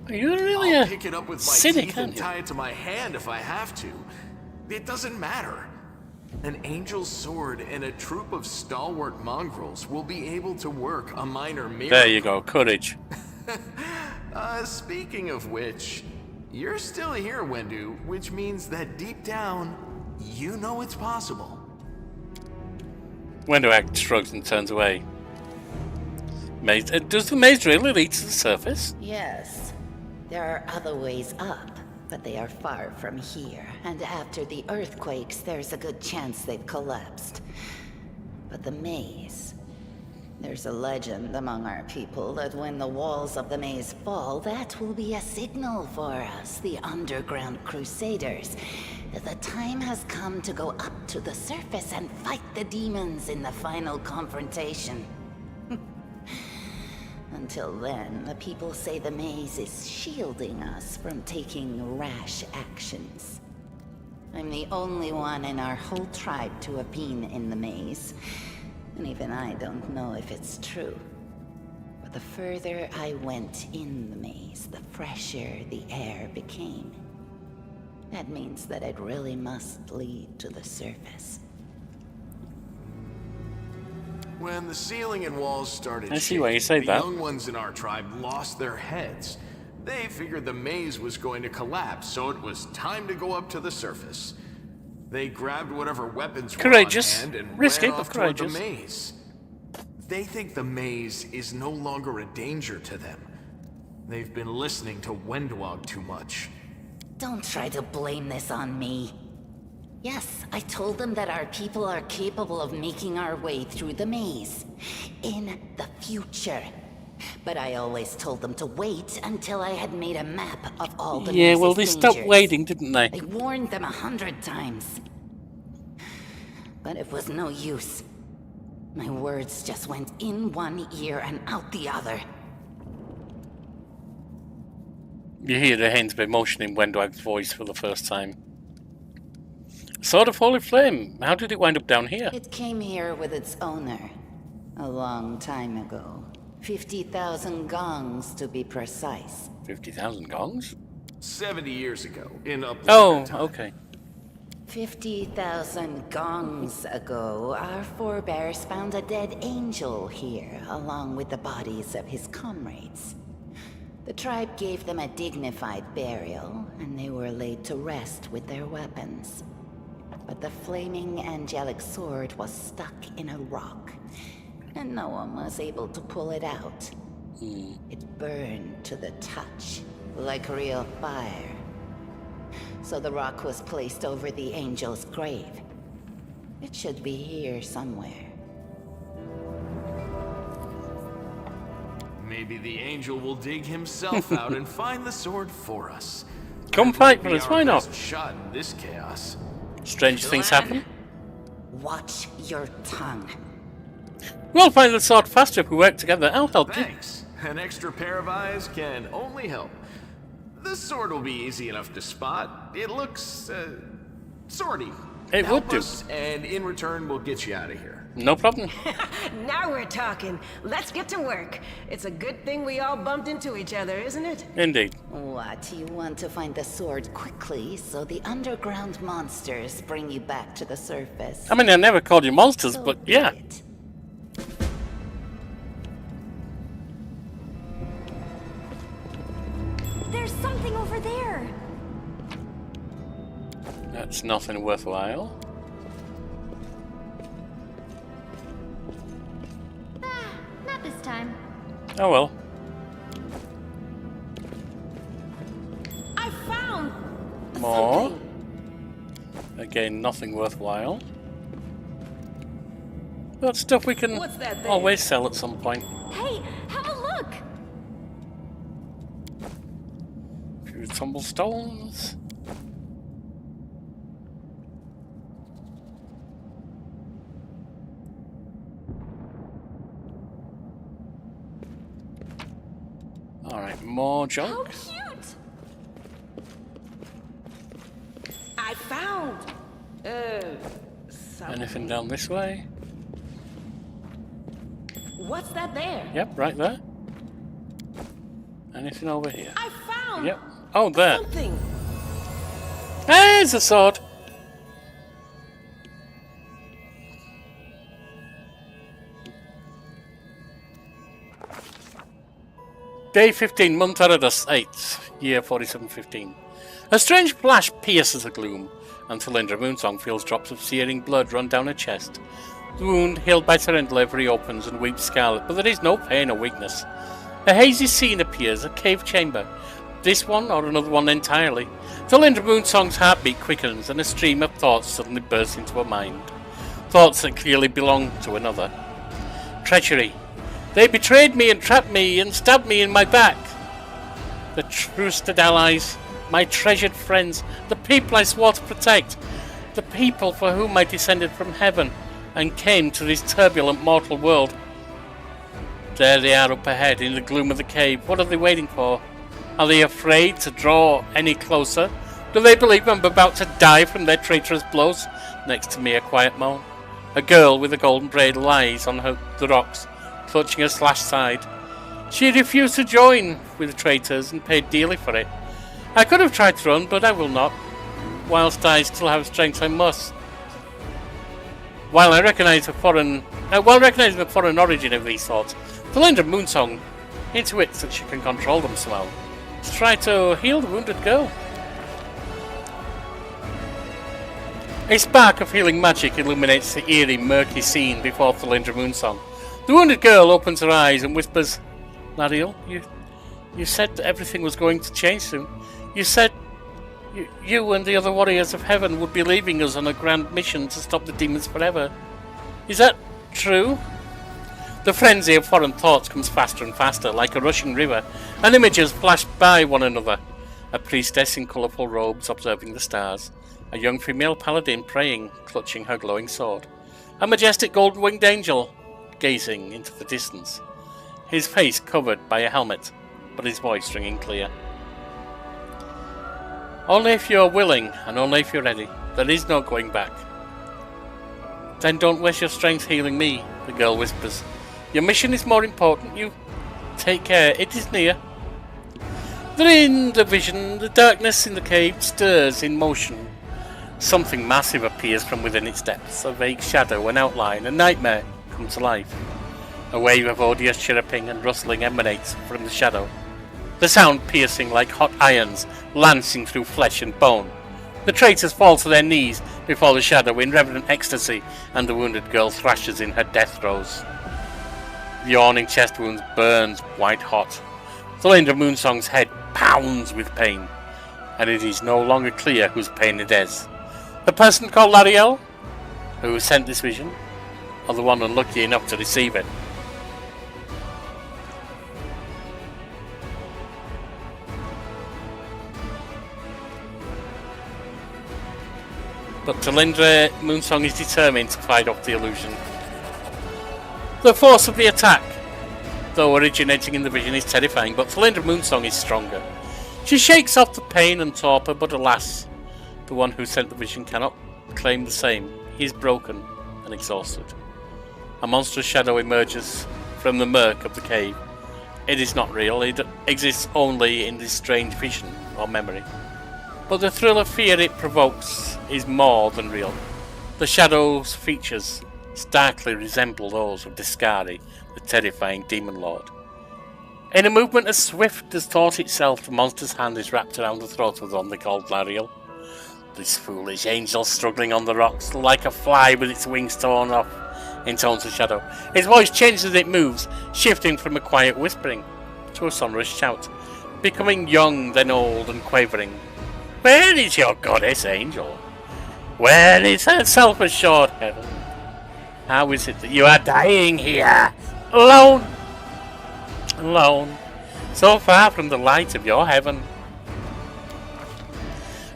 You're really I'll a pick it up with my cynic, teeth and aren't you? tie it to my hand if I have to. It doesn't matter. An angel's sword and a troop of stalwart mongrels will be able to work a minor miracle. There you go, courage. Speaking of which, you're still here, Wendu, which means that deep down, you know it's possible. Wendoak shrugs and turns away. Maze, does the maze really lead to the surface? Yes. There are other ways up, but they are far from here. And after the earthquakes, there's a good chance they've collapsed. But the maze... There's a legend among our people that when the walls of the maze fall, that will be a signal for us, the underground crusaders. The time has come to go up to the surface and fight the demons in the final confrontation. Until then, the people say the maze is shielding us from taking rash actions. I'm the only one in our whole tribe to have been in the maze. And even I don't know if it's true. But the further I went in the maze, the fresher the air became. That means that it really must lead to the surface. When the ceiling and walls started I see why you say the that. young ones in our tribe lost their heads. They figured the maze was going to collapse, so it was time to go up to the surface. They grabbed whatever weapons were Courageous. on hand and Risky, ran but off toward the courageous. maze. They think the maze is no longer a danger to them. They've been listening to Wenduog too much. Don't try to blame this on me. Yes, I told them that our people are capable of making our way through the maze. In the future. But I always told them to wait until I had made a map of all the Yeah, well, maze's they stopped dangers. waiting, didn't they? I warned them 100 times. But it was no use. My words just went in one ear and out the other. You hear the hint of emotion in Wendoag's voice for the first time. Sword of Holy Flame. How did it wind up down here? It came here with its owner. A long time ago. 50,000 gongs to be precise. 50,000 gongs? 70 years ago, in Upland. Oh, okay. 50,000 gongs ago, our forebears found a dead angel here, along with the bodies of his comrades. The tribe gave them a dignified burial, and they were laid to rest with their weapons. But the flaming angelic sword was stuck in a rock, and no one was able to pull it out. It burned to the touch, like real fire. So the rock was placed over the angel's grave. It should be here somewhere. Maybe the angel will dig himself out and find the sword for us. Come fight for us, why not? Best shot in this chaos. Strange things happen. Watch your tongue. We'll find the sword faster if we work together. I'll help you. Thanks. An extra pair of eyes can only help. The sword will be easy enough to spot. It looks, swordy. It would do. Us, and in return, we'll get you out of here. No problem. Now we're talking. Let's get to work. It's a good thing we all bumped into each other, isn't it? Indeed. What, you want to find the sword quickly so the underground monsters bring you back to the surface? I mean, I never called you monsters, So but be yeah. it. There's something over there. That's nothing worthwhile. Not this time. Oh well. I found More. Again, nothing worthwhile. But stuff we can What's that there? always sell at some point. Hey, have a look. A few tumblestones. Alright, more junk. How cute. I found Anything down this way? What's that there? Yep, right there. Anything over here? I found. Yep. Oh, there. Something. There's a sword. Day 15, month Eridus 8th, year 4715. A strange flash pierces the gloom, and Talindra Moonsong feels drops of searing blood run down her chest. The wound, healed by Terendlev, reopens and weeps scarlet, but there is no pain or weakness. A hazy scene appears, a cave chamber. This one or another one entirely. Talindra Moonsong's heartbeat quickens, and a stream of thoughts suddenly bursts into her mind. Thoughts that clearly belong to another. Treachery. They betrayed me and trapped me and stabbed me in my back. The trusted allies, my treasured friends, the people I swore to protect, the people for whom I descended from heaven and came to this turbulent mortal world. There they are up ahead in the gloom of the cave. What are they waiting for? Are they afraid to draw any closer? Do they believe I'm about to die from their traitorous blows? Next to me, a quiet moan. A girl with a golden braid lies on the rocks, clutching her slashed side. She refused to join with the traitors and paid dearly for it. I could have tried to run, but I will not. Whilst I still have strength, I must. While recognizing the foreign origin of these thoughts, Talindra Moonsong intuits that she can control them somehow. To try to heal the wounded girl. A spark of healing magic illuminates the eerie, murky scene before Talindra Moonsong. The wounded girl opens her eyes and whispers, Lariel, you said that everything was going to change soon. You said you and the other warriors of heaven would be leaving us on a grand mission to stop the demons forever. Is that true? The frenzy of foreign thoughts comes faster and faster, like a rushing river, and images flash by one another. A priestess in colourful robes observing the stars. A young female paladin praying, clutching her glowing sword. A majestic golden-winged angel gazing into the distance. His face covered by a helmet, but his voice ringing clear. Only if you're willing, and only if you're ready. There is no going back. Then don't waste your strength healing me, the girl whispers. Your mission is more important. You take care, it is near. In the vision, the darkness in the cave stirs in motion. Something massive appears from within its depths. A vague shadow, an outline, a nightmare come to life. A wave of odious chirruping and rustling emanates from the shadow. The sound piercing like hot irons, lancing through flesh and bone. The traitors fall to their knees before the shadow in reverent ecstasy, and the wounded girl thrashes in her death throes. The yawning chest wound burns white hot. Talindra Moonsong's head pounds with pain, and it is no longer clear whose pain it is. The person called Lariel, who sent this vision, or the one unlucky enough to receive it. But Talindra Moonsong is determined to fight off the illusion. The force of the attack, though originating in the vision, is terrifying, but Talindra Moonsong is stronger. She shakes off the pain and torpor, but alas, the one who sent the vision cannot claim the same. He is broken and exhausted. A monstrous shadow emerges from the murk of the cave. It is not real, it exists only in this strange vision or memory. But the thrill of fear it provokes is more than real. The shadow's features starkly resemble those of Discari, the terrifying demon lord. In a movement as swift as thought itself, the monster's hand is wrapped around the throat of the one they called Lariel. This foolish angel struggling on the rocks, like a fly with its wings torn off, intones the shadow. His voice changes as it moves, shifting from a quiet whispering to a sonorous shout, becoming young, then old and quavering. Where is your goddess angel? Where is her self-assured heaven? How is it that you are dying here, alone? Alone, so far from the light of your heaven.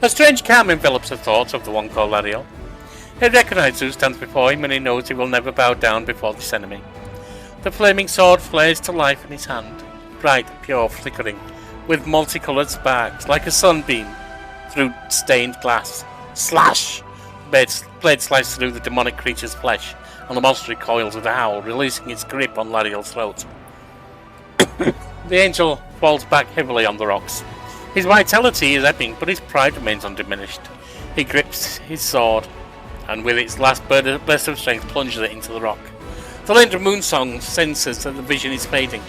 A strange calm envelops the thoughts of the one called Lariel. He recognizes who stands before him, and he knows he will never bow down before this enemy. The flaming sword flares to life in his hand, bright, pure, flickering, with multicolored sparks, like a sunbeam through stained glass. Slash! blade slices through the demonic creature's flesh, and the monster recoils with a howl, releasing its grip on Lariel's throat. The angel falls back heavily on the rocks. His vitality is ebbing, but his pride remains undiminished. He grips his sword, and with its last burst of strength plunges it into the rock. The Lindra Moonsong senses that the vision is fading,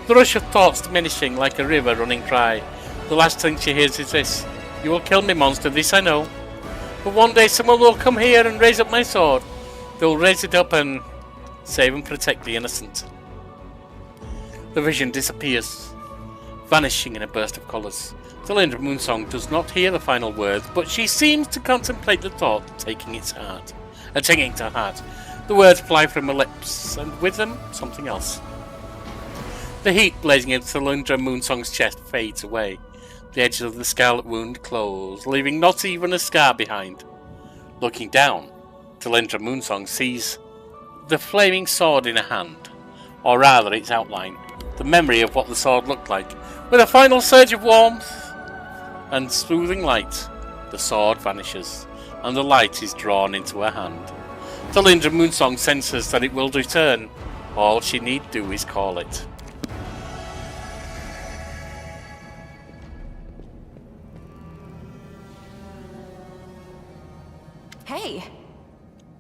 the rush of thoughts diminishing like a river running dry. The last thing she hears is this: "You will kill me, monster, this I know. But one day someone will come here and raise up my sword. They'll raise it up and save and protect the innocent." The vision disappears, vanishing in a burst of colours. The Lindra Moonsong does not hear the final words, but she seems to contemplate the thought taking it to heart. The words fly from her lips, and with them, something else. The heat blazing into the Lindra Moonsong's chest fades away. The edges of the scarlet wound close, leaving not even a scar behind. Looking down, the Lindra Moonsong sees the flaming sword in her hand, or rather its outline, the memory of what the sword looked like. With a final surge of warmth and soothing light, the sword vanishes, and the light is drawn into her hand. The Lindra Moonsong senses that it will return. All she need do is call it. Hey,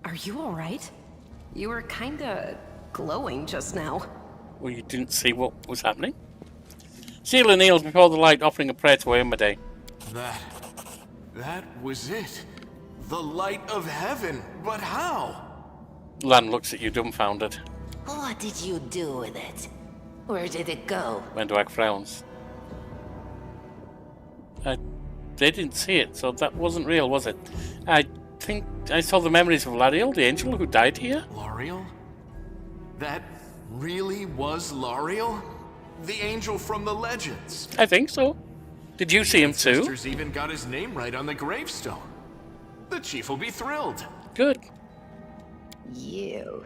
are you alright? You were kinda glowing just now. Well, you didn't see what was happening? Sheila kneels before the light, offering a prayer to Ayomade. That was it. The light of heaven. But how? Lan looks at you dumbfounded. What did you do with it? Where did it go? Wenduag frowns. They didn't see it, so that wasn't real, was it? I think I saw the memories of Lariel, the angel who died here. Lariel? That really was Lariel? The angel from the legends? I think so. Did you see him too? Sisters even got his name right on the gravestone. The chief will be thrilled. Good. You.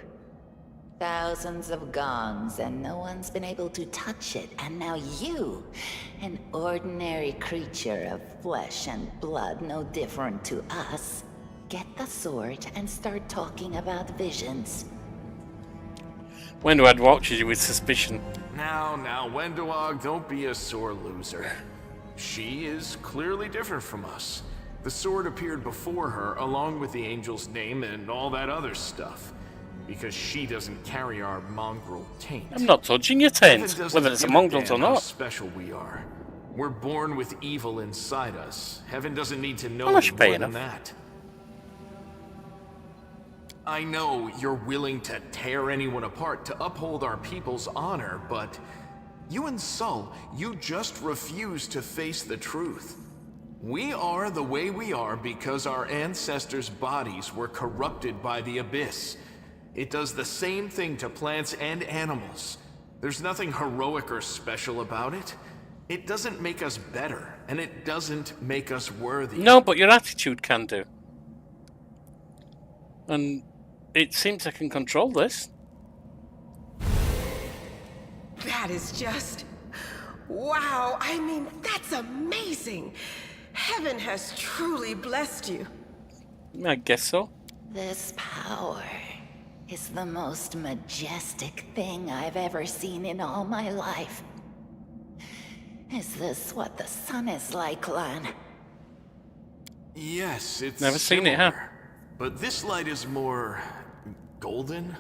Thousands of gongs and no one's been able to touch it, and now you, an ordinary creature of flesh and blood no different to us, get the sword and start talking about visions. Wenduag watches you with suspicion. Now, Wenduag, don't be a sore loser. She is clearly different from us. The sword appeared before her, along with the angel's name and all that other stuff. Because she doesn't carry our mongrel taint. I'm not touching your taint, whether it's a mongrel or not. How special we are. We're born with evil inside us. Heaven doesn't need to know How much more pay than enough? that. I know you're willing to tear anyone apart to uphold our people's honor, but you and Sol, you just refuse to face the truth. We are the way we are because our ancestors' bodies were corrupted by the Abyss. It does the same thing to plants and animals. There's nothing heroic or special about it. It doesn't make us better, and it doesn't make us worthy. No, but your attitude can do. And it seems I can control this. That is just... wow, I mean, that's amazing. Heaven has truly blessed you. I guess so. This power is the most majestic thing I've ever seen in all my life. Is this what the sun is like, Lan? Yes, it's Never seen it, huh? But this light is more... golden?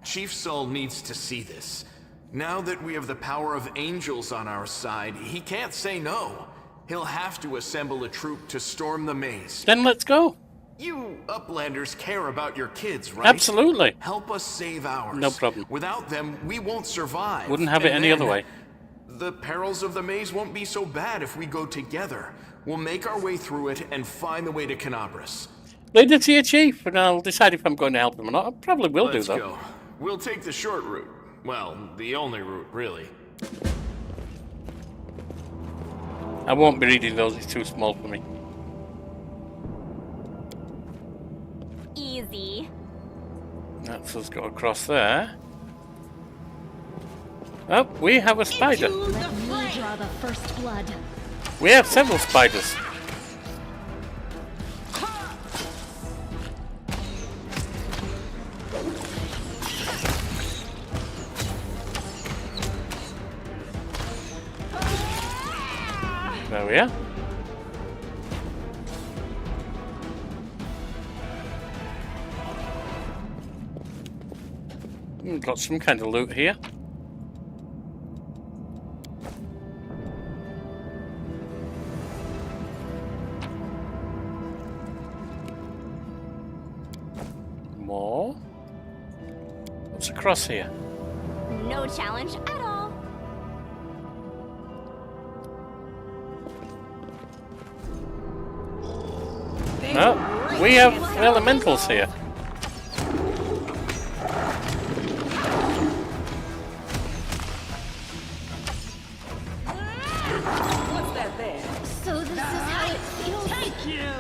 Chief Sol needs to see this. Now that we have the power of angels on our side, he can't say no. He'll have to assemble a troop to storm the maze. Then let's go. You Uplanders care about your kids, right? Absolutely. Help us save ours. No problem. Without them, we won't survive. Wouldn't have it And any then other way. The perils of the maze won't be so bad if we go together. We'll make our way through it and find the way to Canabras. Lead it to your chief, and I'll decide if I'm going to help him or not. I probably will Let's do, though. go. We'll take the short route. Well, the only route, really. I won't be reading those, it's too small for me. Easy. That's us go across there. Oh, we have a spider. Let me draw the first blood. We have several spiders. There we are. Got some kind of loot here. More? What's across here? No challenge at all. No, we have elementals here. What's that there? So this is how it feels. Thank you!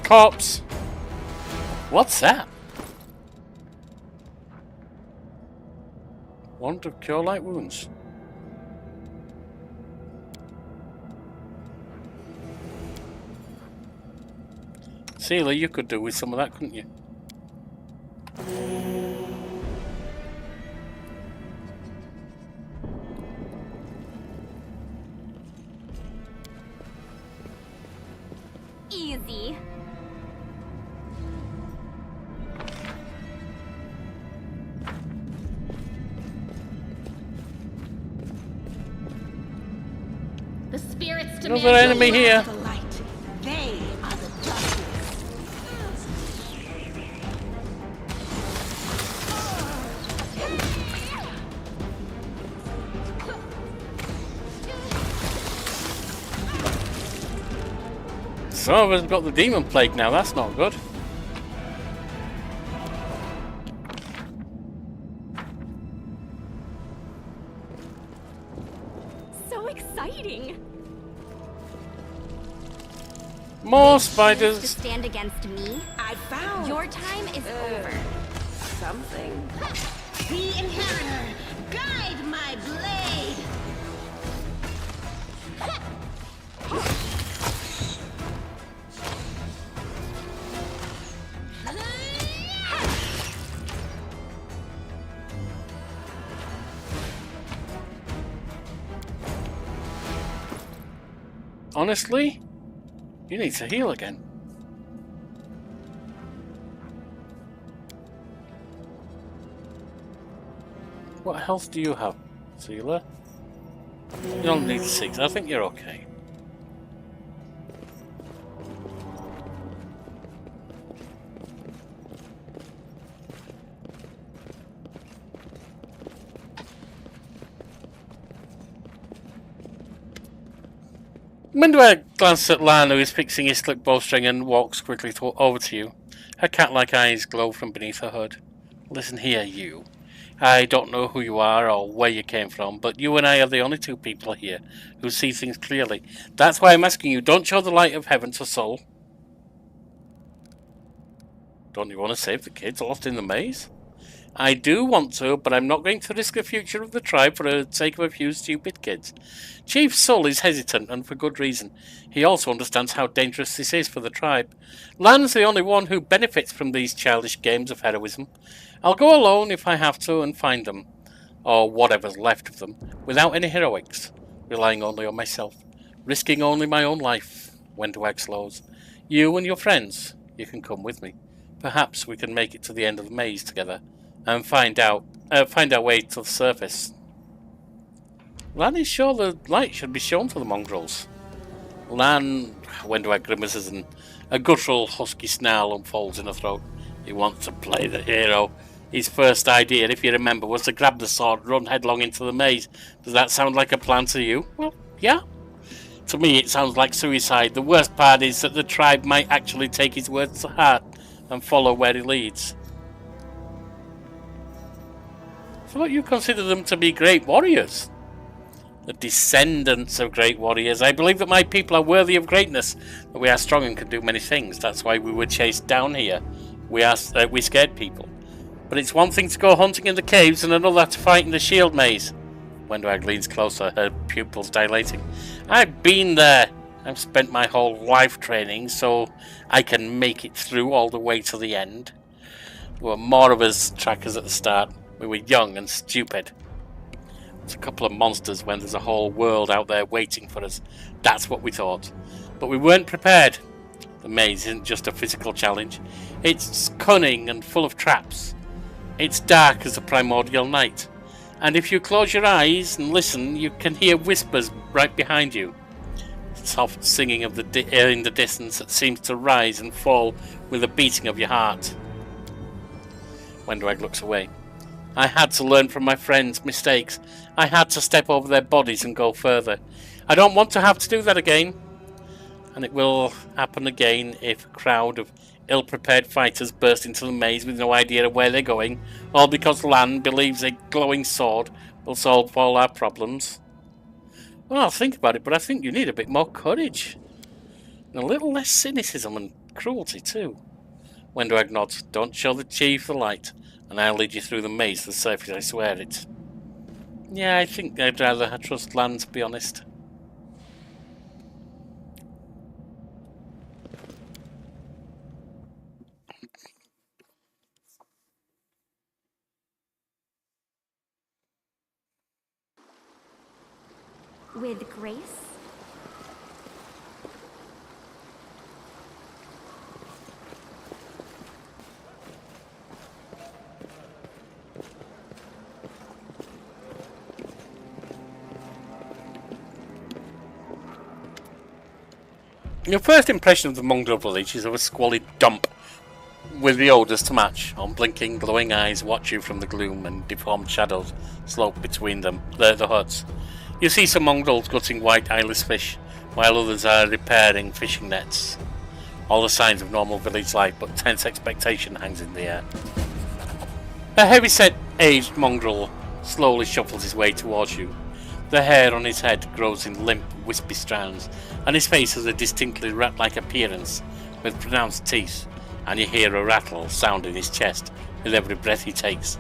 Cops! What's that? Want to cure light wounds. Sealer, you could do with some of that, couldn't you? Easy. The spirits demand Another enemy here. The light. They are the darkness. Some of us got the demon plague now, that's not good. So exciting. More To spiders. stand against me, I found your time is over. something. The Inheritor, guide my blade. Honestly, you need to heal again. What health do you have, Sealer? You only need 6. I think you're okay. Windward glanced at Lan, who is fixing his slick bowstring, and walks quickly over to you. Her cat-like eyes glow from beneath her hood. Listen here, you. I don't know who you are or where you came from, but you and I are the only two people here who see things clearly. That's why I'm asking you, don't show the light of heaven to Soul. Don't you want to save the kids lost in the maze? I do want to, but I'm not going to risk the future of the tribe for the sake of a few stupid kids. Chief Soul is hesitant, and for good reason. He also understands how dangerous this is for the tribe. Lan's the only one who benefits from these childish games of heroism. I'll go alone if I have to and find them, or whatever's left of them, without any heroics, relying only on myself, risking only my own life. Wendwag slows. You and your friends, you can come with me. Perhaps we can make it to the end of the maze together and find our way to the surface. Lan is sure the light should be shown to the mongrels. Lan, Wendwag grimaces and a guttural husky snarl unfolds in her throat. He wants to play the hero. His first idea, if you remember, was to grab the sword and run headlong into the maze. Does that sound like a plan to you? Well, yeah. To me, it sounds like suicide. The worst part is that the tribe might actually take his words to heart and follow where he leads. I thought you consider them to be great warriors. The descendants of great warriors. I believe that my people are worthy of greatness, that we are strong and can do many things. That's why we were chased down here. We scared people. But it's one thing to go hunting in the caves and another to fight in the shield maze. Wendwag leans closer, her pupils dilating. I've been there. I've spent my whole life training so I can make it through all the way to the end. There were more of us trackers at the start. We were young and stupid. It's a couple of monsters when there's a whole world out there waiting for us. That's what we thought. But we weren't prepared. The maze isn't just a physical challenge. It's cunning and full of traps. It's dark as the primordial night. And if you close your eyes and listen, you can hear whispers right behind you. Soft singing of the air in the distance that seems to rise and fall with the beating of your heart. Wendwag looks away. I had to learn from my friends' mistakes. I had to step over their bodies and go further. I don't want to have to do that again. And it will happen again if a crowd of ill-prepared fighters burst into the maze with no idea of where they're going, all because Lan believes a glowing sword will solve all our problems. Well, I'll think about it, but I think you need a bit more courage. And a little less cynicism and cruelty, too. Wendwag nods. Don't show the chief the light, and I'll lead you through the maze to the surface, I swear it. Yeah, I think I'd rather trust Lan, to be honest. With grace? Your first impression of the Mongrel village is of a squalid dump with the odours to match. Unblinking, glowing eyes watch you from the gloom and deformed shadows slope between them, the huts. You see some mongrels gutting white eyeless fish, while others are repairing fishing nets. All the signs of normal village life, but tense expectation hangs in the air. A heavy-set, aged mongrel slowly shuffles his way towards you. The hair on his head grows in limp, wispy strands, and his face has a distinctly rat-like appearance, with pronounced teeth, and you hear a rattle sound in his chest with every breath he takes.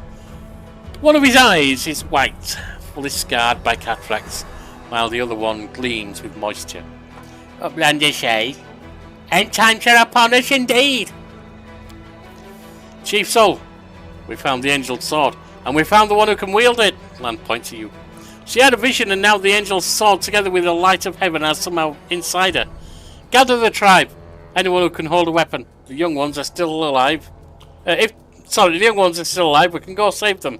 One of his eyes is white, fully scarred by cataracts, while the other one gleams with moisture. Uplandish, eh? End times are upon us indeed! Chief Soul, we found the angel's sword, and we found the one who can wield it, Lan points at you. She had a vision, and now the angel's sword, together with the light of heaven, are somehow inside her. Gather the tribe, anyone who can hold a weapon. The young ones are still alive. The young ones are still alive, we can go save them.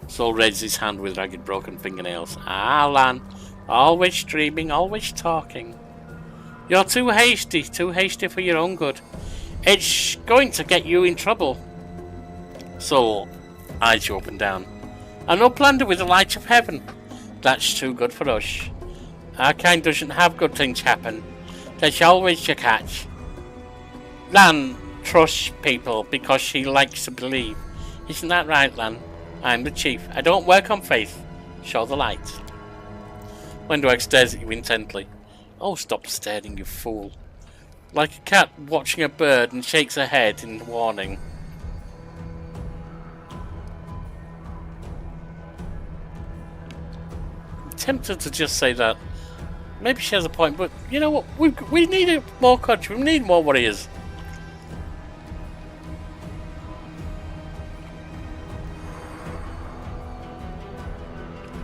Soul raises his hand with ragged broken fingernails. Ah, Lan, always dreaming, always talking. You're too hasty for your own good. It's going to get you in trouble. Soul eyes you up and down. An uplander with the light of heaven. That's too good for us. Our kind doesn't have good things happen. There's always a catch. Lan trusts people because she likes to believe. Isn't that right, Lan? I'm the chief. I don't work on faith. Show the light. Wendwag stares at you intently. Oh, stop staring, you fool. Like a cat watching a bird, and shakes her head in warning. I'm tempted to just say that. Maybe she has a point, but you know what? We need more country. We need more warriors.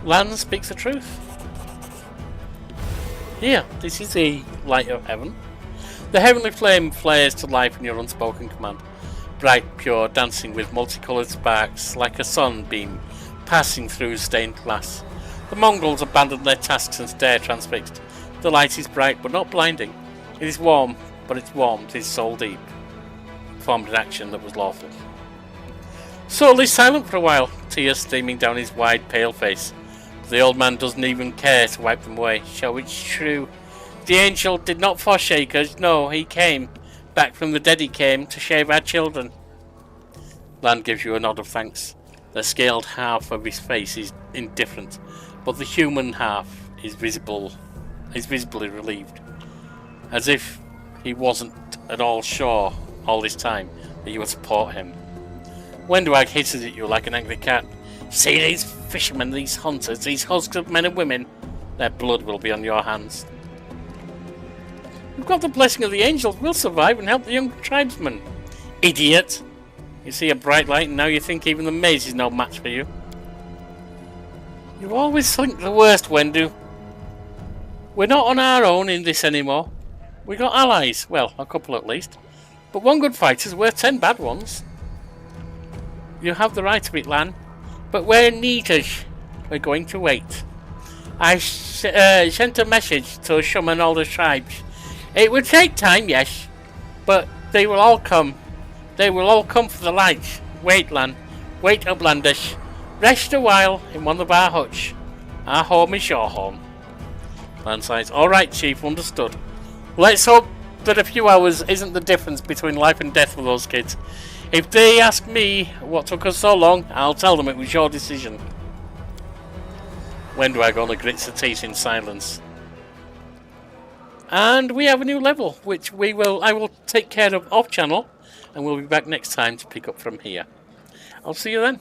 Lan speaks the truth. Here, this is the light of heaven. The heavenly flame flares to life in your unspoken command. Bright, pure, dancing with multicoloured sparks, like a sunbeam passing through stained glass. The mongrels abandon their tasks and stare transfixed. The light is bright, but not blinding. It is warm, but its warmth is soul deep. Formed an action that was lawful. Soul is silent for a while, tears streaming down his wide, pale face. The old man doesn't even care to wipe them away. So it's true. The angel did not forsake us. No, he came. Back from the dead he came to save our children. Lan gives you a nod of thanks. The scaled half of his face is indifferent, but the human half is visibly relieved. As if he wasn't at all sure all this time that you would support him. Wendwag hisses at you like an angry cat. See these fishermen, these hunters, these husks of men and women? Their blood will be on your hands. We've got the blessing of the angels. We'll survive and help the young tribesmen. Idiot! You see a bright light and now you think even the maze is no match for you. You always think the worst, Wendu. We're not on our own in this anymore. We got allies. Well, a couple at least. But one good fighter's worth 10 bad ones. You have the right of it, Lan. But we're neaters. We're going to wait. I sent a message to summon all the tribes. It would take time, yes. But they will all come. They will all come for the light. Wait, Lan. Wait, Uplanders. Rest a while in one of our huts. Our home is your home. Lan sighs. Alright, Chief, understood. Let's hope that a few hours isn't the difference between life and death for those kids. If they ask me what took us so long, I'll tell them it was your decision. Wendu only grits her teeth in silence. And we have a new level, which I will take care of off channel, and we'll be back next time to pick up from here. I'll see you then.